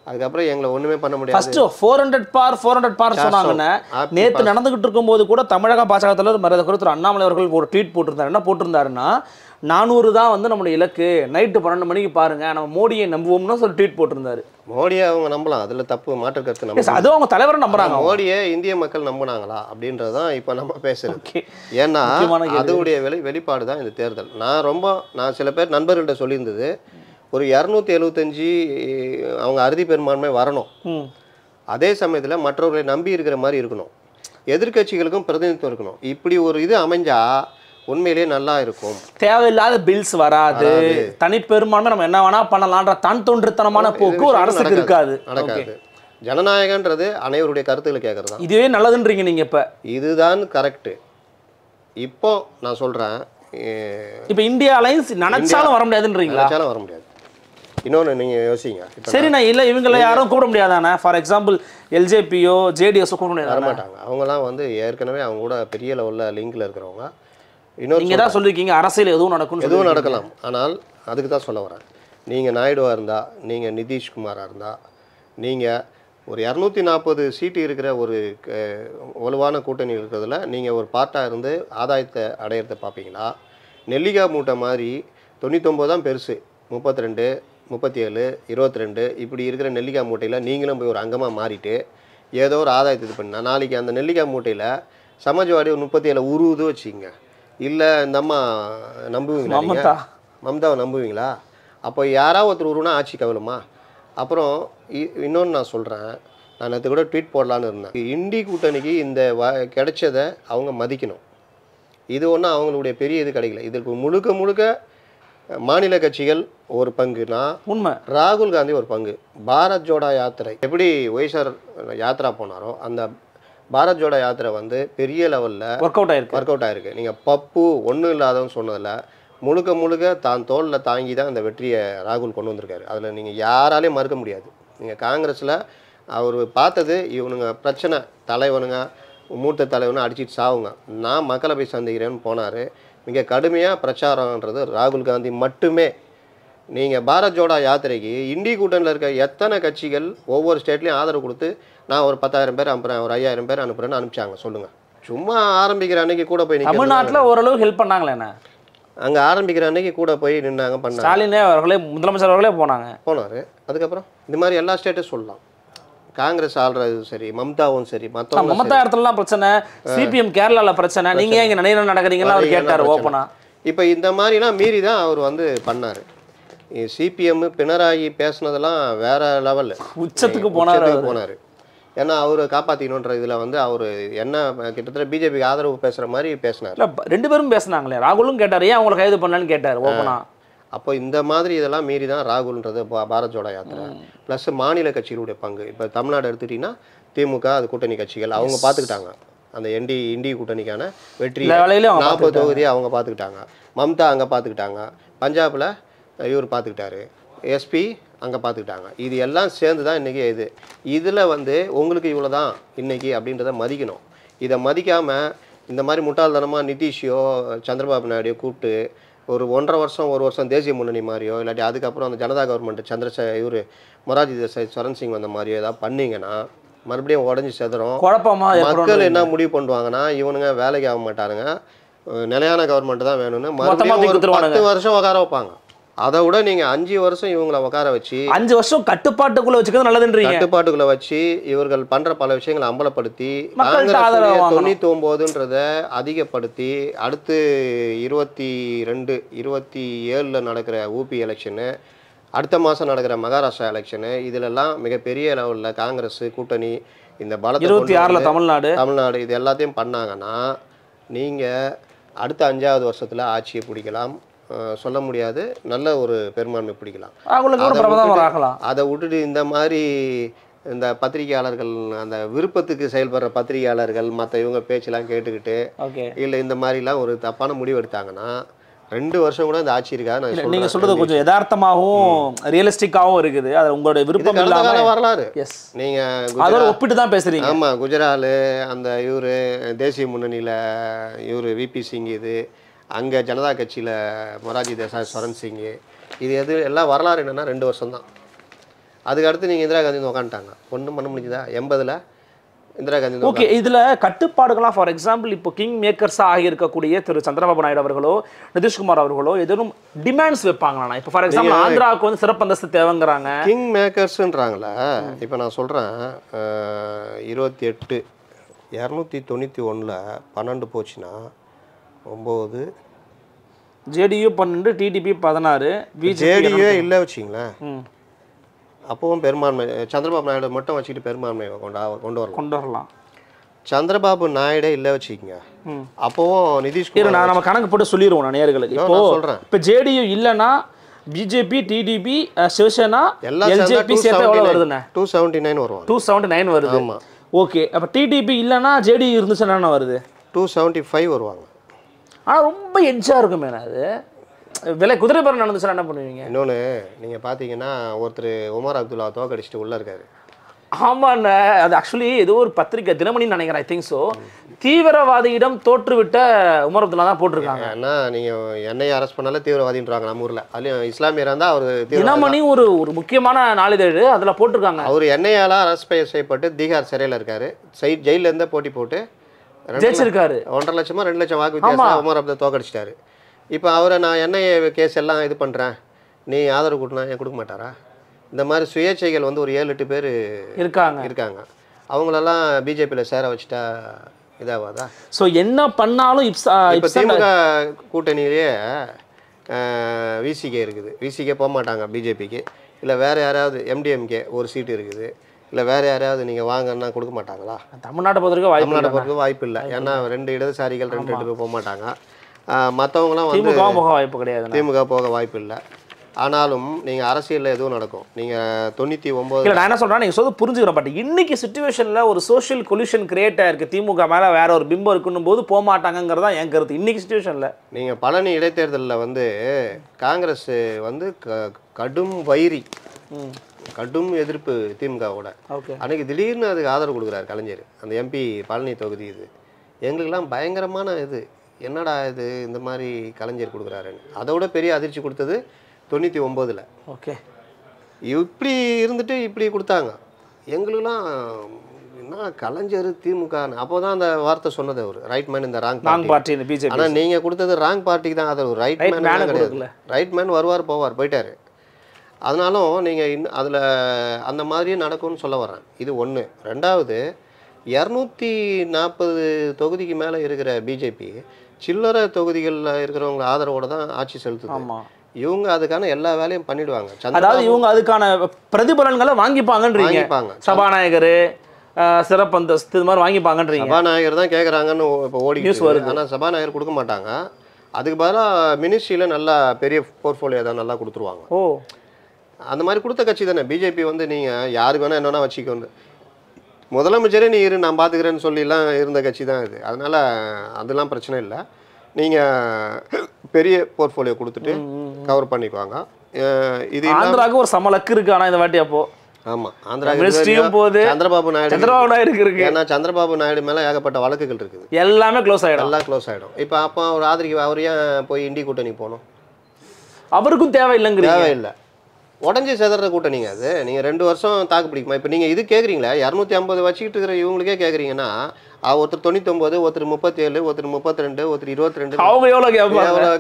அதுக்கப்புறம் எங்களை ஒண்ணுமே பண்ண முடியாது. ஃபர்ஸ்ட் 400 பார் சொன்னாங்கன்னு நேத்து நடந்துகிட்டு இருக்கும்போது கூட தமிழக பாஜக மரியாதை குறித்து அண்ணாமலை அவர்கள் ஒரு ட்வீட் போட்டிருந்தாரு. என்ன போட்டிருந்தாருன்னா, 400 தான் வந்து நம்மளுடைய இலக்கு, நைட்டு 12 மணிக்கு பாருங்க, நம்ம மோடியை நம்புவோம்னு சொல்லி ட்வீட் போட்டிருந்தாரு. மோடியை அவங்க நம்பலாம், அதுல தப்பு, மாற்று கருத்து நம்ம. அதுவும் அவங்க தலைவரை நம்புறாங்க. மோடியை இந்திய மக்கள் நம்பினாங்களா அப்படின்றதான் இப்ப நம்ம பேசுறது. ஏன்னா அதுடைய வெளிப்பாடு தான் இந்த தேர்தல். நான் சில பேர் நண்பர்கள்ட்ட சொல்லியிருந்தது, ஒரு 275 அவங்க அறுதி பெரும்பான்மை வரணும். அதே சமயத்தில் மற்றவர்களை நம்பி இருக்கிற மாதிரி இருக்கணும், எதிர்கட்சிகளுக்கும் பிரதிநிதித்துவம் இருக்கணும். இப்படி ஒரு இது அமைஞ்சா உண்மையிலேயே நல்லா இருக்கும். தேவையில்லாத பில்ஸ் வராது, தனிப்பெரும்பான்மை நம்ம என்ன வேணா பண்ணலான்ற தன் தோன்றுத்தனமான போக்கு ஒரு அரசுக்கு இருக்காது, நடக்காது. ஜனநாயகன்றது அனைவருடைய கருத்துக்களை கேட்கறது. இதுவே நல்லதுன்றீங்க நீங்க. இப்ப இதுதான் கரெக்ட். இப்போ நான் சொல்றேன், இப்ப இந்தியா அலைன்ஸ் நினைச்சாலும் வர முடியாதுன்றீங்களா? நினைச்சாலும் வர முடியாது. இன்னொன்று நீங்கள் யோசிங்க. சரி, நான் இல்லை இவங்களை யாரும் கூப்பிட முடியாதானே? ஃபார் எக்ஸாம்பிள் எல்ஜேபியோ ஜேடிஎஸோ கூப்பிட முடியாது, வரமாட்டாங்க. அவங்களாம் வந்து ஏற்கனவே அவங்க கூட பெரிய லெவலில் லிங்கில் இருக்கிறவங்க. நீங்கள் தான் சொல்லியிருக்கீங்க அரசியல் எதுவும் நடக்கலாம். ஆனால் அதுக்கு தான் சொல்ல வரேன், நீங்கள் நாயுடுவாக இருந்தால், நீங்கள் நிதிஷ்குமாராக இருந்தால், நீங்கள் ஒரு 240 சீட்டு இருக்கிற ஒரு வலுவான கூட்டணி இருக்கிறதுல நீங்கள் ஒரு பார்ட்டாக இருந்து ஆதாயத்தை அடையிறத பார்ப்பீங்களா? நெல்லிக்காய் மூட்டை மாதிரி 99 தான் பெருசு, 32, 37, 22 இப்படி இருக்கிற நெல்லிக்காய் மூட்டையில் நீங்களும் போய் ஒரு அங்கமாக மாறிட்டு ஏதோ ஒரு ஆதாயத்தை இது பண்ணா, நாளைக்கு அந்த நெல்லிக்காய் மூட்டையில் சமாஜ்வாடி 37 உருவுது வச்சுங்க, இல்லை இந்த அம்மா நம்புவீங்களா? மம்தாவை நம்புவீங்களா? அப்போ யாராவது ஒருத்தர் உருவுனா ஆட்சி கவலுமா? அப்புறம் இன்னொன்று நான் சொல்கிறேன், நான் நேற்று கூட ட்வீட் போடலான்னு இருந்தேன். இண்டி கூட்டணிக்கு இந்த கிடைச்சதை அவங்க மதிக்கணும். இது ஒன்றும் அவங்களுடைய பெரிய இது கிடைக்கல. இதற்கு முழுக்க மாநில கட்சிகள் ஒரு பங்குனா உண்மை, ராகுல் காந்தி ஒரு பங்கு. பாரத் ஜோடா யாத்திரை எப்படி ஒய்சார் யாத்திரா போனாரோ அந்த பாரத் ஜோடா யாத்திரை வந்து பெரிய லெவலில் ஒர்க் அவுட் ஆயிருக்கு. நீங்கள் பப்பு ஒன்றும் இல்லாதவன்னு சொன்னதில் முழுக்க தான் தோளில் தாங்கி தான் அந்த வெற்றியை ராகுல் கொண்டு வந்திருக்காரு. அதில் நீங்கள் யாராலையும் மறுக்க முடியாது. நீங்கள் காங்கிரஸில் அவர் பார்த்தது, இவனுங்க பிரச்சனை, தலைவனுங்க மூத்த தலைவனை அடிச்சுட்டு சாவுங்க, நான் மக்களை போய் சந்திக்கிறேன்னு போனார். மிக கடுமையாக பிரச்சாரம்ன்றது ராகுல் காந்தி மட்டுமே நீங்கள் பாரத் ஜோடோ யாத்திரைக்கு இண்டி கூட்டணியில் இருக்க எத்தனை கட்சிகள் ஒவ்வொரு ஸ்டேட்லேயும் ஆதரவு கொடுத்து நான் ஒரு 10,000 பேர் அனுப்புகிறேன், ஒரு 5,000 பேர் அனுப்புகிறேன்னு அனுப்பிச்சாங்க சொல்லுங்கள். சும்மா ஆரம்பிக்கிற அன்னைக்கு கூட போய் தமிழ்நாட்டில் ஓரளவு ஹெல்ப் பண்ணாங்களே என்ன? அங்கே ஆரம்பிக்கிற அன்னைக்கு கூட போய் நின்னாங்க, பண்ணாங்க. ஸ்டாலினே அவர்களே முதலமைச்சர் அவர்களே போனார். அதுக்கப்புறம் இந்த மாதிரி எல்லா ஸ்டேட்டும் சொல்லலாம். காங்கிரஸ் ஆள்றது சரி, மம்தாவும் சரி, மம்தா இடத்துலலாம் பிரச்சனை, சிபிஎம் கேரளாவில் பிரச்சனை, நீங்கள் ஏன் இங்கே நிறைய நடக்கிறீங்களா அவர் கேட்டார் ஓப்பனா. இப்போ இந்த மாதிரிலாம் மீறி தான் அவர் வந்து பண்ணார். சிபிஎம் பினராயி பேசுனதெல்லாம் வேற லெவலில் உச்சத்துக்கு போனார். ஏன்னா அவர் காப்பாற்றிக்கணுன்ற இதில் வந்து அவர் என்ன கிட்டத்தட்ட பிஜேபிக்கு ஆதரவு பேசுகிற மாதிரி பேசினார். இல்லை 2 பேரும் பேசினாங்களே, ராகுலும் கேட்டார் ஏன் அவங்களை கைது பண்ணலான்னு கேட்டார் ஓப்பனா. அப்போ இந்த மாதிரி இதெல்லாம் மீறி தான் ராகுல்ன்றது பாரத் ஜோடோ யாத்திரை. ப்ளஸ் மாநில கட்சிகளுடைய பங்கு. இப்போ தமிழ்நாடு எடுத்துக்கிட்டிங்கன்னா திமுக, அது கூட்டணி கட்சிகள் அவங்க பார்த்துக்கிட்டாங்க. அந்த இண்டி கூட்டணிக்கான வெற்றி 40 தொகுதியை அவங்க பார்த்துக்கிட்டாங்க. மம்தா அங்கே பார்த்துக்கிட்டாங்க. பஞ்சாபில் இவர் பார்த்துக்கிட்டாரு. எஸ்பி அங்கே பார்த்துக்கிட்டாங்க. இது எல்லாம் சேர்ந்து தான் இன்றைக்கி இதில் வந்து உங்களுக்கு இவ்வளோ தான் இன்றைக்கி அப்படின்றத மதிக்கணும். இதை மதிக்காமல் இந்த மாதிரி முட்டாள்தனமாக நிதிஷையோ சந்திரபாபு நாயுடையோ கூப்பிட்டு ஒரு 1.5 வருஷம் தேசிய முன்னணி மாதிரியோ இல்லாட்டி அதுக்கப்புறம் அந்த ஜனதா கவர்மெண்ட் இவர் மொரார்ஜி தேசாய், சரண் சிங் வந்த மாதிரியோ ஏதாவது பண்ணிங்கன்னா மறுபடியும் உடஞ்சி செதறும். மக்கள் என்ன முடிவு பண்ணுவாங்கன்னா இவனுங்க வேலைக்கு ஆக மாட்டாருங்க, நிலையான கவர்மெண்ட் தான் வேணும்னு மறுபடியும் ஒரு 10 வருஷம் உட்கார வைப்பாங்க. அதை விட நீங்கள் 5 வருஷம் இவங்களை உட்கார வச்சு 5 வருஷம் கட்டுப்பாட்டுக்குள்ளே வச்சுக்கிறது நல்லதுன்றீங்க. கட்டுப்பாட்டுக்குள்ளே வச்சு இவர்கள் பண்ணுற பல விஷயங்களை அம்பலப்படுத்தி 99ன்றத அதிகப்படுத்தி அடுத்து 22, 27 நடக்கிற ஊபி எலெக்ஷனு, அடுத்த மாதம் நடக்கிற மகாராஷ்டிரா எலெக்ஷனு, இதிலெல்லாம் மிகப்பெரிய லெவலில் காங்கிரஸ் கூட்டணி இந்த பலத்தை 26 தமிழ்நாடு இது எல்லாத்தையும் பண்ணாங்கன்னா நீங்கள் அடுத்த 5வது வருஷத்தில் ஆட்சியை பிடிக்கலாம். சொல்ல முடியாது, நல்ல ஒரு பெரும்பான்மை பிடிக்கலாம். அதை விட்டுட்டு இந்த மாதிரி இந்த பத்திரிகையாளர்கள் அந்த விருப்பத்துக்கு செயல்படுற பத்திரிகையாளர்கள் மற்ற இவங்க பேச்செல்லாம் கேட்டுக்கிட்டு இல்லை இந்த மாதிரிலாம் ஒரு தப்பான முடிவு எடுத்தாங்கன்னா 2 வருஷம் கூட இந்த ஆட்சி இருக்கா. நீங்க சொல்றது கொஞ்சம் யதார்த்தமாகவும் ரியலிஸ்டிக்காகவும் இருக்குது. அது உங்களுடைய விருப்பம் இல்லாத வரலாறு. நீங்க அதோட ஒப்பிட்டு தான் பேசுறீங்க. ஆமா, குஜராத் அந்த இவரு தேசிய முன்னணியில இவரு விபி சிங், இது அங்கே ஜனதா கட்சியில் மொரார்ஜி தேசாய், சரண் சிங், இது எல்லாம் வரலாறு என்னென்னா 2 வருஷம் தான். அதுக்கு அடுத்து நீங்கள் இந்திரா காந்தி உட்காந்துட்டாங்க. ஒன்றும் பண்ண முடிஞ்சுதா? 80ல் இந்திரா காந்தி. ஓகே, இதில் கட்டுப்பாடுகளாம் ஃபார் எக்ஸாம்பிள் இப்போ கிங் மேக்கர்ஸாக ஆகியிருக்கக்கூடிய திரு சந்திரபாபு நாயுடு அவர்களோ நிதிஷ்குமார் அவர்களோ எதுவும் டிமாண்ட்ஸ் வைப்பாங்களா? இப்போ ஃபார் எக்ஸாம்பிள் ஆந்திராவுக்கு வந்து சிறப்பு அந்தஸ்து தேவைங்கிறாங்க. கிங் மேக்கர்ஸ்ன்றாங்களா? இப்போ நான் சொல்கிறேன் 28 291ல் 12 போச்சுன்னா 9, ஜேடியு 12, டிடிபி 16, ஜேடியூ இல்லை வச்சிங்களேன். அப்பவும் பெரும்பான்மை சந்திரபாபு நாயுடு மட்டும் வச்சுக்கிட்டு பெரும்பான்மை கொண்டு வரலாம். சந்திரபாபு நாயுடே இல்லை வச்சுக்கோங்க, அப்பவும் நிதிஷ்குமார் நம்ம கணக்கு போட்டு சொல்லிடுவோம் நான் நேயர்களுக்கு. இப்போ சொல்கிறேன், இப்போ ஜேடியு இல்லைன்னா பிஜேபி, டிடிபி, சிவசேனா எல்ஜேபி சேர்த்து எவ்வளோ வருதுண்ணே? 279 வருவாங்க. 279 வருது. ஓகே, அப்போ டிடிபி இல்லைன்னா ஜேடியு இருந்துச்சுன்னா என்ன வருது? 275 வருவாங்க. ஆனால் ரொம்ப எட்ஜாக இருக்குமே. அது விலை குதிரை பேரம் நடந்துச்சுன்னா என்ன பண்ணுவீங்க? இன்னொன்று நீங்கள் பார்த்தீங்கன்னா ஒருத்தர் உமர் அப்துல்லா தோக்கடிச்சிட்டு உள்ளே இருக்காரு. ஆமாண்ணே, அது ஆக்சுவலி ஏதோ ஒரு பத்திரிக்கை தினமணின்னு நினைக்கிறேன், ஐ திங்க் ஸோ. தீவிரவாதியிடம் தோற்றுவிட்ட உமர் அப்துல்லா தான் போட்டிருக்காங்க. ஏன்னா நீங்கள் என்னையை அரெஸ்ட் பண்ணாலே தீவிரவாதின்றாங்க நம்ம ஊரில். அதுலேயும் இஸ்லாமியர் இருந்தால் அவர் தினமணி ஒரு முக்கியமான நாளிதழ் அதில் போட்டிருக்காங்க. அவர் என்னையால் அரெஸ்ட் செய்யப்பட்டு தீகார் சிறையில் இருக்காரு. ஜெயிலேருந்தே போட்டி போட்டு ஜெயிச்சிருக்காரு. 1.5 லட்சமா 2 லட்சம் வாக்கு வித்தியாசம் உமர் அப்துல்லா தோக்கடிச்சிட்டாரு. இப்போ அவரை நான் என்ஐஏ கேஸ் எல்லாம் இது பண்ணுறேன், நீ ஆதரவு கொடுனா ஏன் கொடுக்க மாட்டாரா? இந்த மாதிரி சுயேட்சைகள் வந்து ஒரு 7-8 பேர் இருக்காங்க. அவங்களெல்லாம் பிஜேபியில் சேர வச்சுட்டா இதாகாதா? ஸோ என்ன பண்ணாலும் இப்போ திமுக கூட்டணியிலேயே விசிகே இருக்குது. விசிகே போக மாட்டாங்க பிஜேபிக்கு. இல்லை வேறு யாராவது எம்டிஎம்கே ஒரு சீட்டு இருக்குது. இல்லை வேறு யாராவது நீங்கள் வாங்கன்னா கொடுக்க மாட்டாங்களா? தமிழ்நாட்டை பொறுத்தவரைக்கும் வாய்ப்பு இல்லை. ஏன்னா 2 இடதுசாரிகள் 2 பேர் போக மாட்டாங்க. மற்றவங்களாம் வந்து போக வாய்ப்பு கிடையாது. திமுக போக வாய்ப்பு இல்லை. ஆனாலும் நீங்கள் அரசியலில் எதுவும் நடக்கும். நீங்கள் 99 நான் என்ன சொல்கிறேன், நீங்கள் சொல்ல புரிஞ்சுக்கிறேன். பட் இன்னைக்கு சுச்சுவேஷனில் ஒரு சோஷியல் கொல்யூஷன் கிரியேட் ஆயிருக்கு. திமுக மேலே வேற ஒரு பிம்பம் இருக்குன்னும் போது போக மாட்டாங்கிறது தான் என் கருத்து. இன்னைக்கு சுச்சுவேஷனில் நீங்கள் பழனி இடைத்தேர்தலில் வந்து காங்கிரஸ் வந்து கடும் வைரி, கடும் எதிர்ப்பு திமுகவோட. அன்றைக்கி திடீர்னு அதுக்கு ஆதரவு கொடுக்குறாரு கலைஞர். அந்த எம்பி பழனி தொகுதி இது எங்களுக்கெல்லாம் பயங்கரமான இது, என்னடா இது இந்த மாதிரி கலைஞர் கொடுக்குறாருன்னு. அதை விட பெரிய அதிர்ச்சி கொடுத்தது 99ல். ஓகே. இப்படி இருந்துட்டு இப்படி கொடுத்தாங்க. எங்களுக்கெல்லாம் என்ன கலைஞர் திமுகன்னு அப்போ தான் அந்த வார்த்தை சொன்னது அவர், ரைட் மேன் இந்த ராங் பார்ட்டி பிஜேபி. ஆனால் நீங்கள் கொடுத்தது ராங் பார்ட்டிக்கு தான். அது ரைட் மேன் கிடையாது. ரைட் மேன் வருவார் போவார், போயிட்டார். அதனாலும் நீங்கள் அதில் அந்த மாதிரியே நடக்கும்னு சொல்ல வரேன். இது ஒன்று. ரெண்டாவது, 240 தொகுதிக்கு மேலே இருக்கிற பிஜேபி சில்லறை தொகுதிகளில் இருக்கிறவங்க ஆதரவோடு தான் ஆட்சி செலுத்துது. ஆமாம். இவங்க அதுக்கான எல்லா வேலையும் பண்ணிடுவாங்க. அதாவது இவங்க அதுக்கான பிரதிபலன்களை வாங்கிப்பாங்கன்றீங்க. சபாநாயகர், சிறப்பு அந்தஸ்து இது மாதிரி வாங்கிப்பாங்கன்றீங்க. சபாநாயகர் தான் கேட்குறாங்கன்னு இப்போ ஓடி நியூஸ் வருது. ஆனால் சபாநாயகர் கொடுக்க மாட்டாங்க. அதுக்கு பதிலாக மினிஸ்ட்ரியில் நல்லா பெரிய போர்ட்ஃபோலியோ தான் நல்லா கொடுத்துருவாங்க. ஓ, அந்த மாதிரி கொடுத்த கட்சி தானே பிஜேபி. வந்து நீங்கள் யாருக்கு வேணால் என்னென்னா வச்சுக்கோங்க, முதலமைச்சரே நீ இரு நான் பார்த்துக்கிறேன்னு சொல்லிலாம் இருந்த கட்சி தான் இது. அதனால் அதெல்லாம் பிரச்சனை இல்லை. நீங்கள் பெரிய போர்ட்ஃபோலியோ கொடுத்துட்டு கவர் பண்ணிக்குவாங்க. இது ஆந்திராவுக்கு ஒரு சமலக்கு இருக்கு. ஆனால் இந்த வாட்டி அப்போ ஆமாம், ஆந்திரா போது சந்திரபாபு நாயுடு இருக்கு. ஏன்னா சந்திரபாபு நாயுடு மேலே ஏகப்பட்ட வழக்குகள் இருக்குது. எல்லாமே க்ளோஸ் ஆகிடும். எல்லாம் க்ளோஸ் ஆகிடும். இப்போ அப்போ அவர் அவர் ஏன் போய் இண்டி கூட்டணி போகணும்? அவருக்கும் தேவையில்லைங்க. தேவையில்லை. உடஞ்சி செதற கூட்டணிங்க அது. நீங்கள் 2 வருஷம் தாக்கு பிடிக்குமா? இப்போ நீங்கள் இது கேட்குறீங்களா? 250 வச்சுக்கிட்டு இருக்கிற இவங்களுக்கே கேட்குறீங்கன்னா, ஒருத்தர் 99, ஒருத்தர் 37, ஒருத்தர் 32, ஒருத்தர் 22, அவங்க எவ்வளோ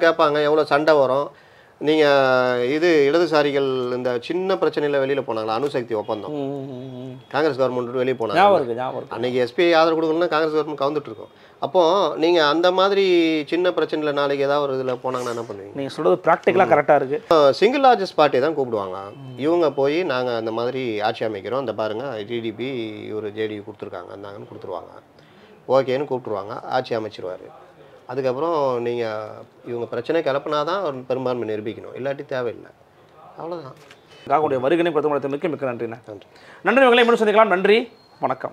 கேட்பாங்க? எவ்வளோ சண்டை வரும்? நீங்கள் இது இடதுசாரிகள் இந்த சின்ன பிரச்சனையில் வெளியில் போனாங்களா? அணுசக்தி ஒப்பந்தம் காங்கிரஸ் கவர்மெண்ட் வெளியே போனாங்க. அன்றைக்கி எஸ்பிஐ ஆதரவு கொடுக்கலன்னா காங்கிரஸ் கவர்மெண்ட் கவுந்துட்டு இருக்கோம். அப்போது நீங்கள் அந்த மாதிரி சின்ன பிரச்சனையில் நாளைக்கு ஏதாவது ஒரு இதில் போனாங்கன்னா என்ன பண்ணுவீங்க? நீங்கள் சொல்கிறது ப்ராக்டிக்கலாக கரெக்டாக இருக்குது. சிங்கிள் லார்ஜஸ்ட் பார்ட்டியை தான் கூப்பிடுவாங்க. இவங்க போய் நாங்கள் அந்த மாதிரி ஆட்சி அமைக்கிறோம், இந்த பாருங்கள் டிடிபி இவர் ஜேடியு கொடுத்துருக்காங்க இருந்தாங்கன்னு கொடுத்துருவாங்க. ஓகேன்னு கூப்பிட்டுருவாங்க, ஆட்சி அமைச்சிருவார். அதுக்கப்புறம் நீங்கள் இவங்க பிரச்சனை கிளப்புனா தான் ஒரு பெரும்பான்மை நிரூபிக்கணும், இல்லாட்டி தேவையில்லை. அவ்வளோதான். வருகனை மிக்க மிக்க நன்றிண்ணா. நன்றி. நன்றி. உங்களை இன்னும் சந்திக்கலாம். நன்றி, வணக்கம்.